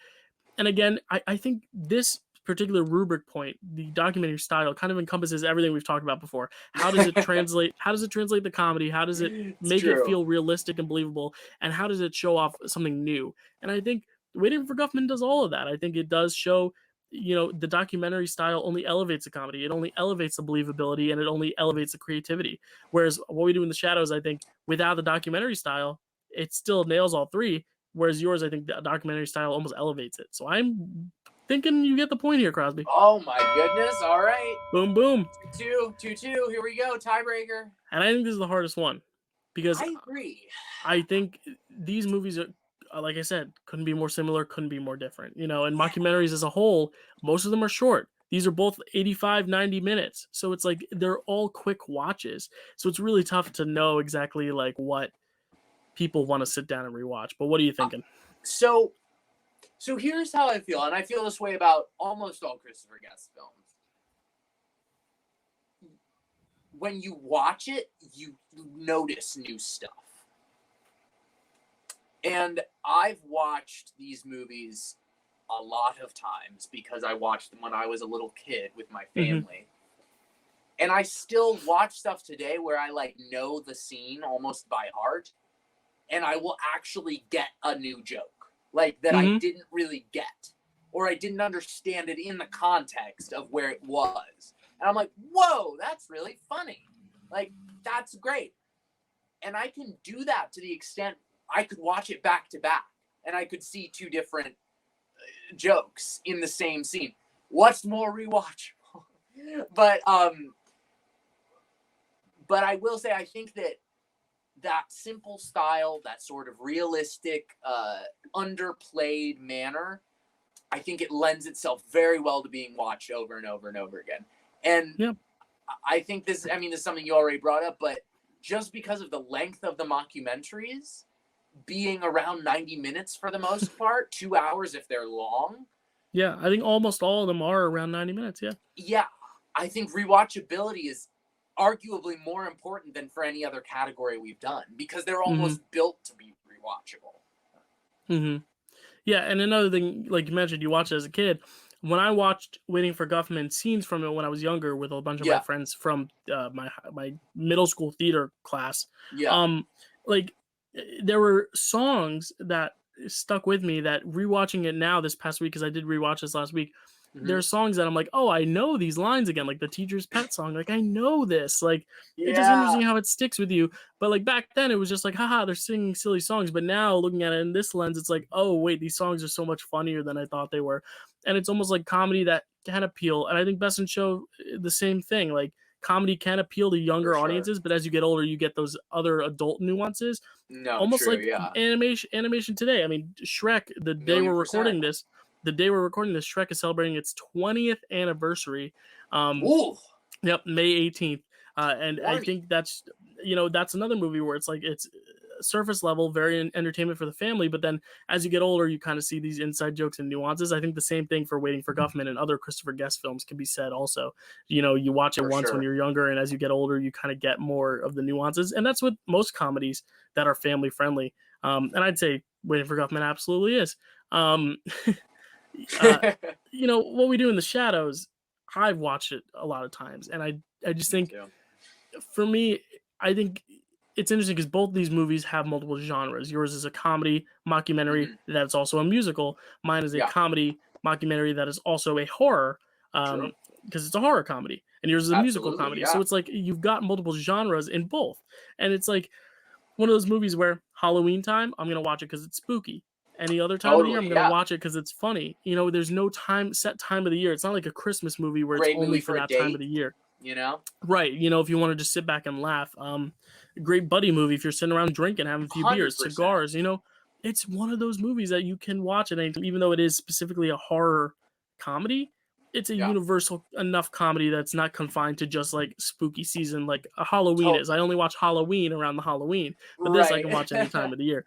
and again, I think this particular rubric point, the documentary style, kind of encompasses everything we've talked about before. How does it translate? How does it translate the comedy? How does it make it feel realistic and believable? And how does it show off something new? And I think Waiting for Guffman does all of that. I think it does show, the documentary style only elevates the comedy. It only elevates the believability, and it only elevates the creativity. Whereas what we do in the shadows, I think, without the documentary style, it still nails all three. Whereas yours, I think the documentary style almost elevates it. So I'm thinking you get the point here, Krosby. Oh my goodness. All right. Boom, boom. 2-2. Here we go. Tiebreaker. And I think this is the hardest one, because I agree. I think these movies are, like I said, couldn't be more similar, couldn't be more different. And mockumentaries as a whole, most of them are short. These are both 85, 90 minutes. So it's like they're all quick watches. So it's really tough to know exactly like what people want to sit down and rewatch. But what are you thinking? So here's how I feel, and I feel this way about almost all Christopher Guest films. When you watch it, you notice new stuff. And I've watched these movies a lot of times because I watched them when I was a little kid with my Mm-hmm. family. And I still watch stuff today where I like know the scene almost by heart, and I will actually get a new joke like that Mm-hmm. I didn't really get, or I didn't understand it in the context of where it was. And I'm like, whoa, that's really funny. Like, that's great. And I can do that to the extent I could watch it back to back and I could see two different jokes in the same scene. What's more rewatchable? But I will say, I think that simple style, that sort of realistic, underplayed manner, I think it lends itself very well to being watched over and over and over again. And Yep. I think this is something you already brought up, but just because of the length of the mockumentaries being around 90 minutes for the most part, 2 hours if they're long. Yeah, I think almost all of them are around 90 minutes, yeah. Yeah, I think rewatchability is arguably more important than for any other category we've done because they're almost built to be rewatchable. Mm-hmm. Yeah, and another thing, like you mentioned, you watched it as a kid. When I watched Waiting for Guffman scenes from it when I was younger with a bunch of my friends from my middle school theater class, like there were songs that stuck with me that rewatching it now this past week, because I did rewatch this last week. There are songs that I'm like, oh, I know these lines again, like the Teacher's Pet song. Like, I know this. Like, it's just interesting how it sticks with you. But like back then, it was just like, haha, they're singing silly songs. But now, looking at it in this lens, it's like, oh, wait, these songs are so much funnier than I thought they were. And it's almost like comedy that can appeal. And I think Best in Show, the same thing. Like, comedy can appeal to younger audiences, but as you get older, you get those other adult nuances. Almost like animation today. I mean, Shrek, the day we're recording this, Shrek is celebrating its 20th anniversary. Yep, May 18th. And 20. I think that's another movie where it's like it's surface level, very entertainment for the family, but then as you get older, you kind of see these inside jokes and nuances. I think the same thing for Waiting for Guffman and other Christopher Guest films can be said also. You watch it once when you're younger, and as you get older, you kind of get more of the nuances. And that's with most comedies that are family friendly. And I'd say Waiting for Guffman absolutely is. What We Do in the Shadows, I've watched it a lot of times, and I just think, for me, I think it's interesting because both these movies have multiple genres. Yours is a comedy mockumentary that's also a musical. Mine is a comedy mockumentary that is also a horror, because it's a horror comedy, and yours is a musical comedy. So it's like you've got multiple genres in both, and it's like one of those movies where Halloween time, I'm gonna watch it because it's spooky. Any other time of the year, I'm going to watch it because it's funny. There's no set time of the year. It's not like a Christmas movie where it's only for that time of the year. Right. If you want to just sit back and laugh. Great buddy movie if you're sitting around drinking, having a few 100%. Beers, cigars. It's one of those movies that you can watch at any time, even though it is specifically a horror comedy. It's a universal enough comedy that's not confined to just like spooky season like a Halloween is. I only watch Halloween around the Halloween, but this I can watch any time of the year.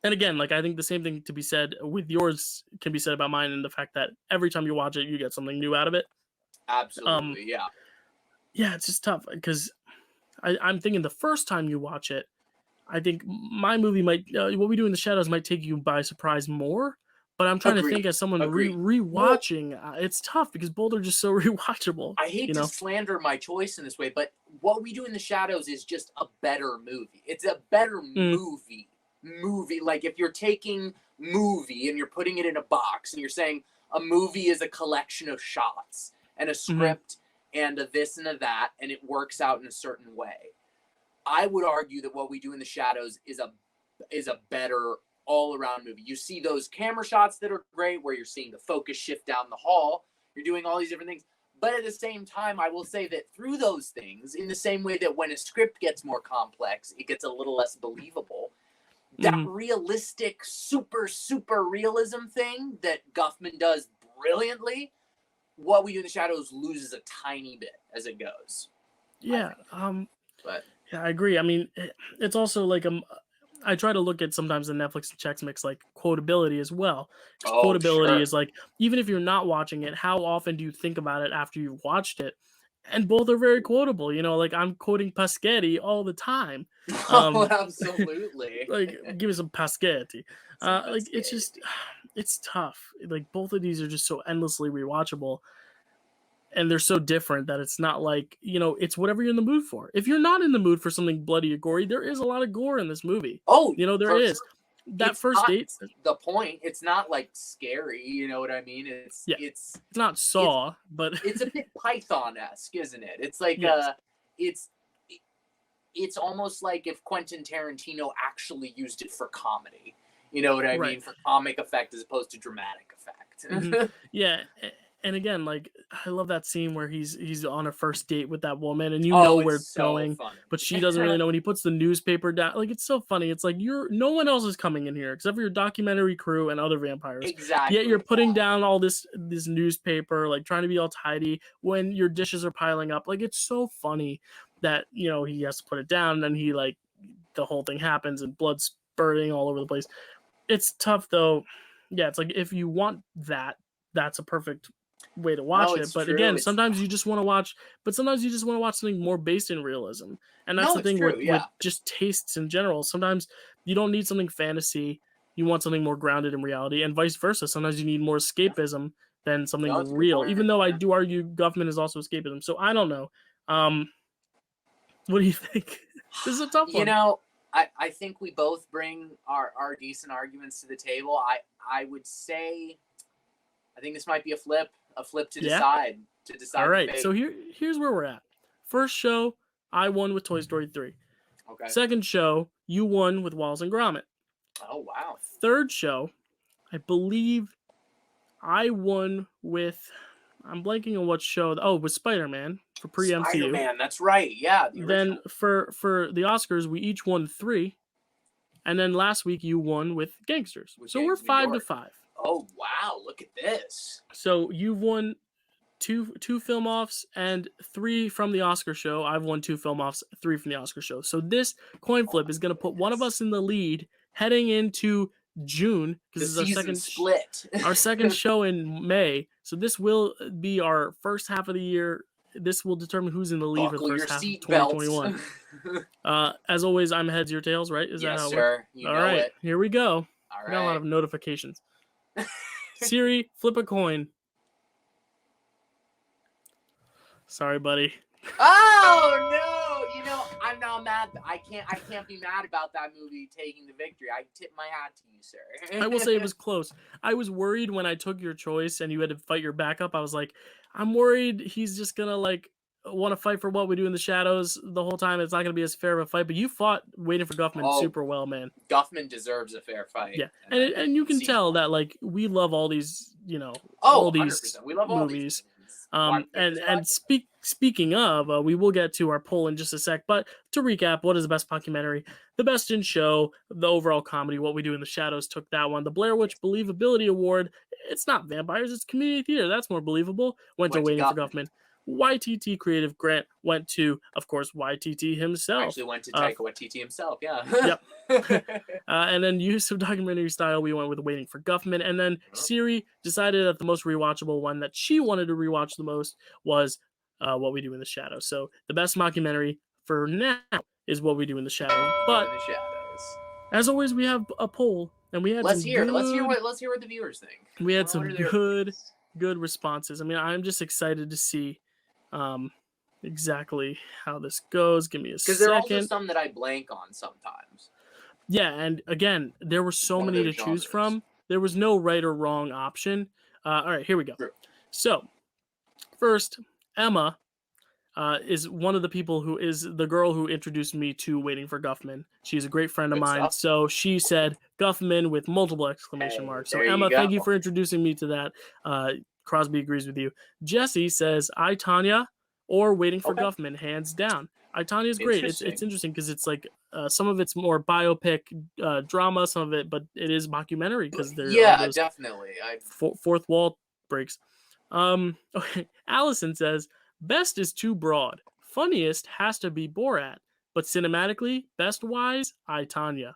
And again, like I think the same thing to be said with yours can be said about mine, and the fact that every time you watch it, you get something new out of it. Absolutely, yeah, it's just tough because I'm thinking the first time you watch it, I think my movie might What We Do in the Shadows might take you by surprise more. But I'm trying to think as someone rewatching, it's tough because both are just so rewatchable. I hate to slander my choice in this way, but What We Do in the Shadows is just a better movie. It's a better movie. Like if you're taking movie and you're putting it in a box and you're saying a movie is a collection of shots and a script and a this and a that, and it works out in a certain way, I would argue that What We Do in the Shadows is a better all-around movie. You see those camera shots that are great where you're seeing the focus shift down the hall, you're doing all these different things, but at the same time I will say that through those things, in the same way that when a script gets more complex it gets a little less believable, that realistic, super realism thing that Guffman does brilliantly, What We Do in the Shadows loses a tiny bit as it goes. Yeah, I agree. I mean, it's also like I try to look at sometimes the Netflix and Chex Mix like quotability as well. Quotability is like, even if you're not watching it, how often do you think about it after you've watched it? And both are very quotable. Like I'm quoting Paschetti all the time. Absolutely. Like, give me some Paschetti. Like, it's just, it's tough. Like, both of these are just so endlessly rewatchable, and they're so different that it's not like, it's whatever you're in the mood for. If you're not in the mood for something bloody or gory, there is a lot of gore in this movie. Oh, there is. Sure. That first date. The point. It's not like scary. You know what I mean? It's not Saw, but it's a bit Python-esque, isn't it? It's like it's almost like if Quentin Tarantino actually used it for comedy. You know what I mean? For comic effect as opposed to dramatic effect. Mm-hmm. Yeah. And again, like, I love that scene where he's on a first date with that woman, and where it's going, funny. But she doesn't really know. When he puts the newspaper down, like, it's so funny. It's like, no one else is coming in here except for your documentary crew and other vampires. Exactly. Yet you're putting down all this newspaper, like, trying to be all tidy when your dishes are piling up. Like, it's so funny that he has to put it down, and then he, like, the whole thing happens and blood spurting all over the place. It's tough though. Yeah, it's like, if you want that, that's a perfect way to watch it. But again, sometimes you just want to watch something more based in realism. And that's the thing with just tastes in general. Sometimes you don't need something fantasy. You want something more grounded in reality, and vice versa. Sometimes you need more escapism than something real. Even though I do argue Guffman is also escapism. So I don't know. What do you think? This is a tough one. I think we both bring our decent arguments to the table. I would say I think this might be a flip to decide. All right, so here's where we're at. First show, I won with Toy Story 3. Okay. Second show, you won with Wallace and Gromit. Oh, wow. Third show, I believe I won with, I'm blanking on what show. Oh, with Spider-Man for pre-MCU. Spider-Man, that's right. Yeah. Then for the Oscars, we each won 3. And then last week you won with Gangsters. So we're 5-5. Oh, wow. Look at this. So you've won two film offs and 3 from the Oscar show. I've won 2 film offs, 3 from the Oscar show. So this coin flip is going to put one of us in the lead heading into June, because this is our second split. Our second show in May. So this will be our first half of the year. This will determine who's in the lead for the first half of 2021. As always, I'm heads, your tails, right? Is that how it works? All right, here we go. All right. Got a lot of notifications. Siri, flip a coin. Sorry, buddy. Oh no! I'm not mad. I can't be mad about that movie taking the victory. I tip my hat to you, sir. I will say it was close. I was worried when I took your choice and you had to fight your backup. I was like, I'm worried he's just gonna want to fight for What We Do in the Shadows the whole time. It's not gonna be as fair of a fight. But you fought Waiting for Guffman super well, man. Guffman deserves a fair fight. Yeah, and you can tell that we love all these, all these we love all movies. Speaking of, we will get to our poll in just a sec, but to recap, what is the best documentary? The Best in Show, the overall comedy, What We Do in the Shadows took that one. The Blair Witch Believability Award, it's not vampires, it's community theater. That's more believable. Went to Waiting for Guffman. YTT Creative Grant went to, of course, YTT himself. Actually went to Taika Waititi himself, yeah. Yep. And then use of documentary style, we went with Waiting for Guffman. And then Siri decided that the most rewatchable one that she wanted to rewatch the most was What We Do in the Shadows. So the best mockumentary for now is What We Do in the Shadows. But as always, we have a poll, and we had let's hear what the viewers think. We had some good responses. I mean, I'm just excited to see exactly how this goes. Give me a second. Because there are also some that I blank on sometimes. Yeah, and again, there were so many to choose from. There was no right or wrong option. All right, here we go. True. So, first, Emma is one of the people who is the girl who introduced me to Waiting for Guffman. She's a great friend of mine. So she said Guffman with multiple exclamation marks. So Emma, thank you for introducing me to that. Krosby agrees with you. Jesse says I, Tanya, or Waiting for Guffman, hands down. I, Tanya is great. It's interesting because it's some of it's more biopic drama, some of it, but it is mockumentary because there's definitely fourth wall breaks. Okay. Allison says best is too broad. Funniest has to be Borat, but cinematically, best wise, I, Tanya.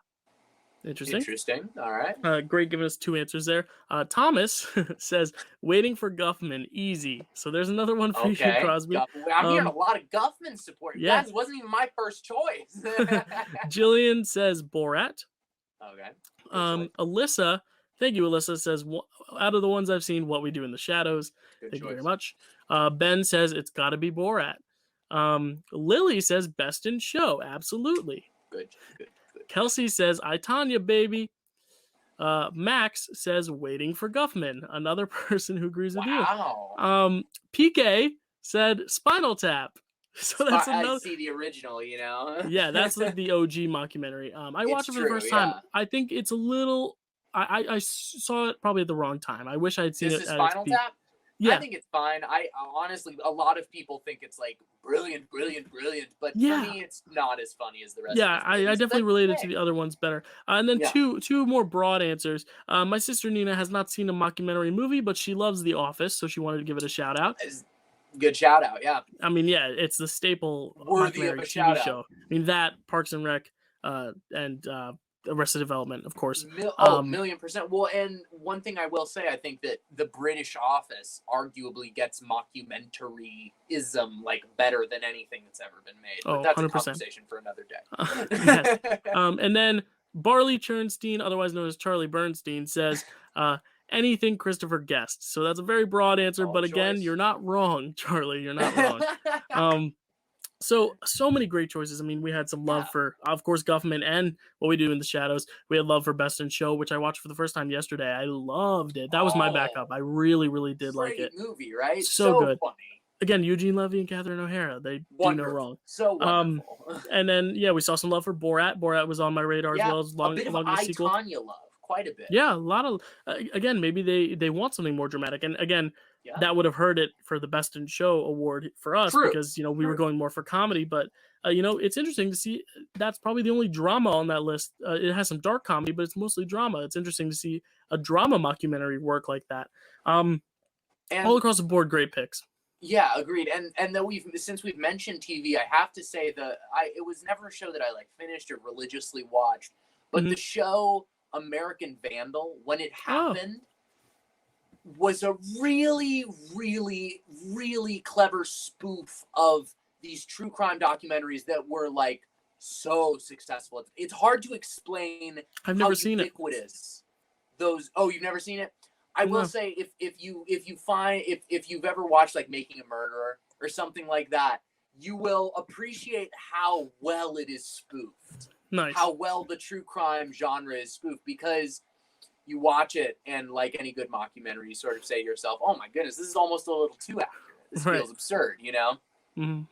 Interesting. All right. Great giving us 2 answers there. Thomas says Waiting for Guffman, easy. So there's another one for you, Krosby. I'm hearing a lot of Guffman support. Yeah. That wasn't even my first choice. Jillian says Borat. Okay. Alyssa Thank you, Alyssa. Says, out of the ones I've seen, What We Do in the Shadows. Good Thank choice. you very much. Ben says, it's got to be Borat. Lily says, Best in Show. Absolutely. Good. Kelsey says, I, Tanya, baby. Max says, Waiting for Guffman. Another person who agrees with you. PK said, Spinal Tap. So that's another. I see the original, you know. Yeah, that's like the OG mockumentary. I watched it for the first time. I think it's a little. I saw it probably at the wrong time. I wish I had seen it. This is Spinal Tap. Yeah, I think it's fine. I honestly, a lot of people think it's like brilliant, but for me, it's not as funny as the rest. Yeah, I definitely related to the other ones better. And then two more broad answers. My sister Nina has not seen a mockumentary movie, but she loves The Office, so she wanted to give it a shout out. Good shout out, yeah. I mean, yeah, it's the staple worthy of a TV show. I mean, that, Parks and Rec, and Arrested Development, of course. $1,000,000%. Well, and one thing I will say, I think that the British Office arguably gets mockumentary-ism like better than anything that's ever been made. But that's 100%. A conversation for another day. Yes. And then Barley Chernstein, otherwise known as Charlie Bernstein, says anything Christopher Guest. So that's a very broad answer, but again, you're not wrong, Charlie. You're not wrong. So many great choices. I mean, we had some love for, of course, Guffman and What We Do in the Shadows. We had love for Best in Show, which I watched for the first time yesterday. I loved it. That was my backup. I really, really did like it. Movie, right? So good. Funny. Again, Eugene Levy and Catherine O'Hara. They do no wrong. So wonderful. And then, we saw some love for Borat. Borat was on my radar as well. A bit of I, Tanya love. Quite a bit. Yeah, a lot of, again, maybe they want something more dramatic. And again, that would have hurt it for the Best in Show award for us because, we were going more for comedy. But, it's interesting to see. That's probably the only drama on that list. It has some dark comedy, but it's mostly drama. It's interesting to see a drama mockumentary work like that. And all across the board, great picks. Yeah, agreed. And though since we've mentioned TV, I have to say it was never a show that I finished or religiously watched, but the show American Vandal, when it happened, was a really, really, really clever spoof of these true crime documentaries that were so successful. It's hard to explain. I've never seen it. Those. Oh, you've never seen it? I will say if you've ever watched Making a Murderer or something like that, you will appreciate how well it is spoofed. Nice. How well the true crime genre is spoofed, because you watch it and like any good mockumentary, you sort of say to yourself, "Oh my goodness, this is almost a little too accurate. This feels absurd," you know? Mm-hmm.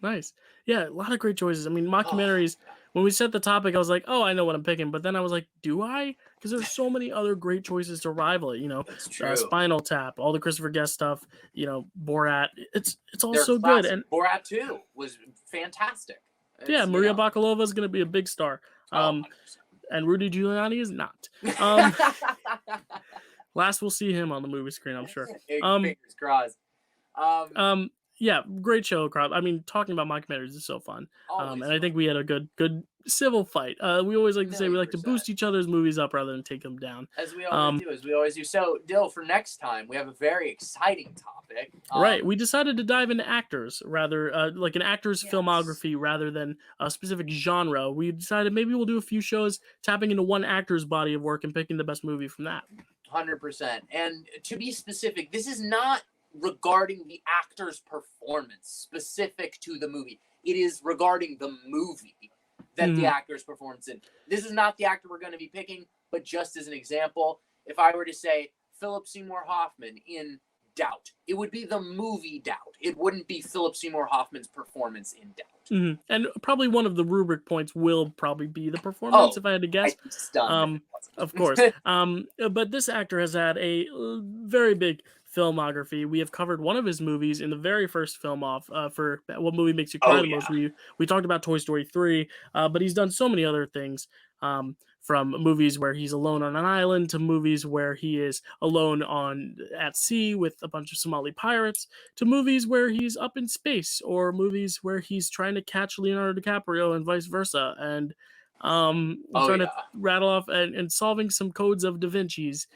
Nice. Yeah, a lot of great choices. I mean, mockumentaries. When we set the topic, I was like, "Oh, I know what I'm picking," but then I was like, "Do I?" Because there's so many other great choices to rival it. That's true. Spinal Tap, all the Christopher Guest stuff. Borat. It's all so good. And Borat 2 was fantastic. Maria Bakalova is going to be a big star. And Rudy Giuliani is not. Last we'll see him on the movie screen, I'm sure. Fingers crossed. Yeah, great show, Crop. I mean, talking about mockumentaries is so fun. And I think we had a good civil fight. We always like to say we like to boost each other's movies up rather than take them down. As we always do. So, Dill, for next time, we have a very exciting topic. Right. We decided to dive into actors, rather like an actor's filmography rather than a specific genre. We decided maybe we'll do a few shows tapping into one actor's body of work and picking the best movie from that. 100%. And to be specific, this is not regarding the actor's performance specific to the movie. It is regarding the movie that the actor's performance in. This is not the actor we're going to be picking, but just as an example, if I were to say Philip Seymour Hoffman in Doubt, it would be the movie Doubt. It wouldn't be Philip Seymour Hoffman's performance in Doubt. Mm-hmm. And probably one of the rubric points will probably be the performance, if I had to guess. Of course. But this actor has had a very big filmography. We have covered one of his movies in the very first film off for What Movie Makes You Cry the Most. We talked about Toy Story 3, but he's done so many other things, from movies where he's alone on an island to movies where he is alone at sea with a bunch of Somali pirates to movies where he's up in space or movies where he's trying to catch Leonardo DiCaprio and vice versa. And trying to rattle off and solving some codes of Da Vinci's.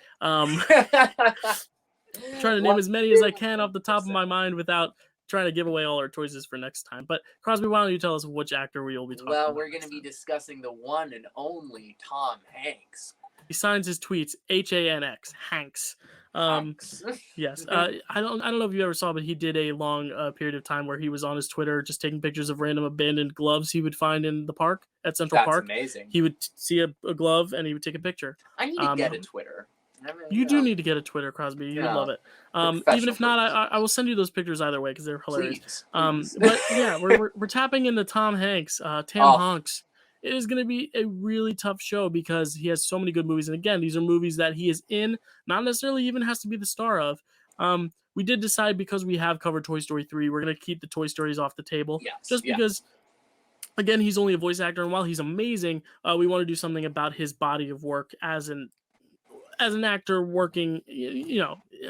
Trying to name as many as I can off the top of my mind without trying to give away all our choices for next time. But Krosby, why don't you tell us which actor we will be talking about? Well, we're going to be discussing the one and only Tom Hanks. He signs his tweets Hanx. Hanks. Yes. I don't know if you ever saw, but he did a long period of time where he was on his Twitter just taking pictures of random abandoned gloves he would find in the park at Central Park. That's amazing. He would see a glove and he would take a picture. I need to get a Twitter. You do need to get a Twitter, Krosby. You would love it. Even if not, I will send you those pictures either way because they're hilarious. Please. But yeah, we're tapping into Tom Hanks, Hanks. It is going to be a really tough show because he has so many good movies. And again, these are movies that he is in, not necessarily even has to be the star of. We did decide because we have covered Toy Story 3, we're going to keep the Toy Stories off the table. Yes, because, again, he's only a voice actor. And while he's amazing, we want to do something about his body of work as an actor working,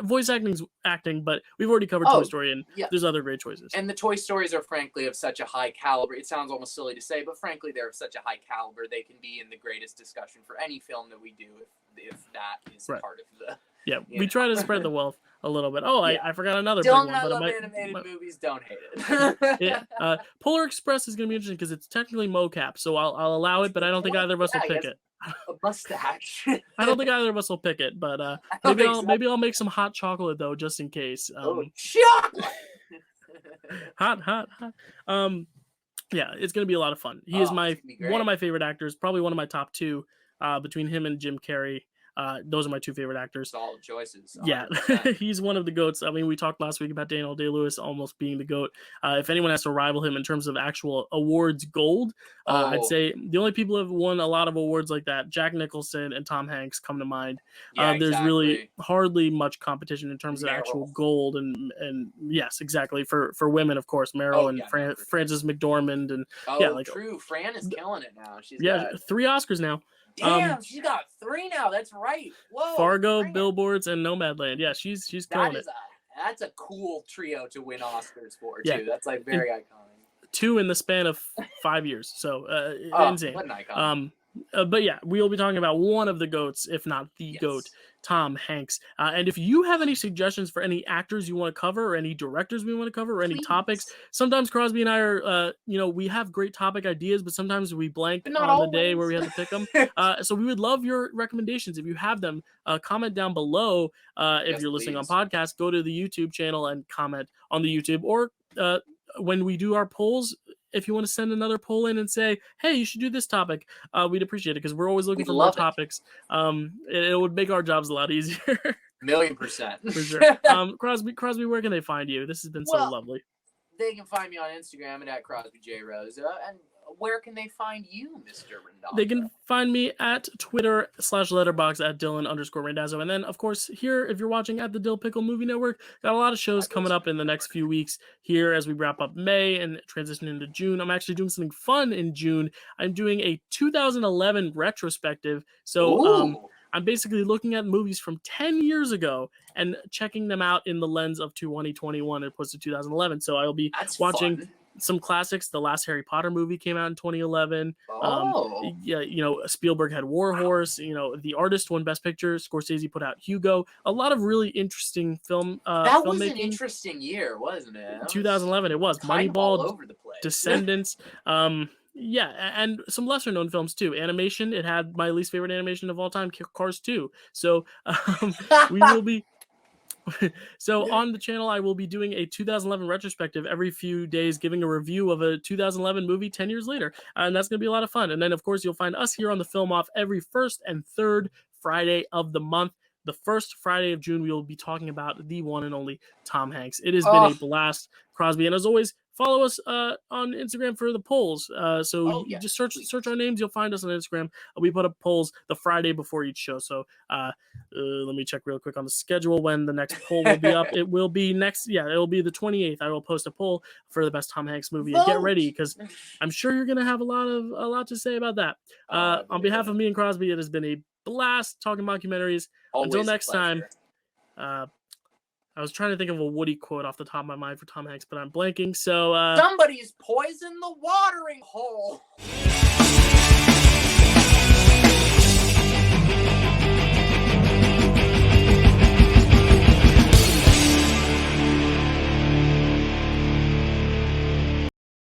voice acting, but we've already covered Toy Story, and there's other great choices. And the Toy Stories are frankly of such a high caliber. It sounds almost silly to say, but frankly, they're of such a high caliber. They can be in the greatest discussion for any film that we do if that is part of the... Yeah, we try to spread the wealth a little bit. I forgot another big one. But I love animated movies. Don't hate it. Polar Express is going to be interesting because it's technically mocap, so I'll allow it, but I don't think either of us will pick it. A mustache. I don't think either of us will pick it, but maybe I'll make some hot chocolate though, just in case. Chocolate. hot. Yeah, it's gonna be a lot of fun. He is one of my favorite actors, probably one of my top two, between him and Jim Carrey. Those are my two favorite actors. Solid choices. 100%. Yeah, he's one of the GOATs. I mean, we talked last week about Daniel Day-Lewis almost being the GOAT. If anyone has to rival him in terms of actual awards gold, I'd say the only people who have won a lot of awards like that, Jack Nicholson and Tom Hanks, come to mind. There's really hardly much competition in terms of actual gold. And yes, exactly. For women, of course, Meryl and Frances McDormand. And true. Fran is killing it now. She's 3 Oscars now. Damn, she's got 3 now. That's right. Whoa. Fargo, Billboards, and Nomadland. Yeah, she's killing it. That's a cool trio to win Oscars for, too. That's like very iconic. 2 in the span of 5 years. So insane. What an icon. But yeah, we'll be talking about one of the GOATs, if not the GOAT, Tom Hanks. And if you have any suggestions for any actors you want to cover, or any directors we want to cover, or any topics, sometimes Krosby and I are, we have great topic ideas, but sometimes we blank on the day where we have to pick them. So we would love your recommendations. If you have them, comment down below. If you're listening on podcast, go to the YouTube channel and comment on the YouTube, or when we do our polls, if you want to send another poll in and say, hey, you should do this topic, we'd appreciate it because we're always looking for more topics. It would make our jobs a lot easier. 1,000,000%. For sure. Krosby, where can they find you? This has been so lovely. They can find me on Instagram at KrosbyJRoza. And where can they find you, Mr. Randazzo? They can find me at Twitter/letterbox at Dylan_Randazzo. And then, of course, here, if you're watching at the Dill Pickle Movie Network, got a lot of shows coming up in the next few weeks here as we wrap up May and transition into June. I'm actually doing something fun in June. I'm doing a 2011 retrospective. So I'm basically looking at movies from 10 years ago and checking them out in the lens of 2021 as opposed to 2011. So I'll be watching some classics. The last Harry Potter movie came out in 2011. Spielberg had War Horse. The Artist won Best Picture. Scorsese put out Hugo. A lot of really interesting film. That was an interesting year, wasn't it? 2011. It was Moneyball, all over the place. Descendants. And some lesser known films too. Animation. It had my least favorite animation of all time, Cars 2. So we will be. So on the channel, I will be doing a 2011 retrospective every few days, giving a review of a 2011 movie 10 years later. And that's going to be a lot of fun. And then, of course, you'll find us here on the Film Off every first and third Friday of the month. The first Friday of June, we will be talking about the one and only Tom Hanks. It has been a blast, Krosby. And as always, follow us on Instagram for the polls. You just search our names. You'll find us on Instagram. We put up polls the Friday before each show. So let me check real quick on the schedule when the next poll will be up. It will be it will be the 28th. I will post a poll for the best Tom Hanks movie. And get ready because I'm sure you're going to have a lot to say about that. On behalf of me and Krosby, it has been a blast talking mockumentaries. Until next time. I was trying to think of a Woody quote off the top of my mind for Tom Hanks, but I'm blanking. So somebody's poisoned the watering hole.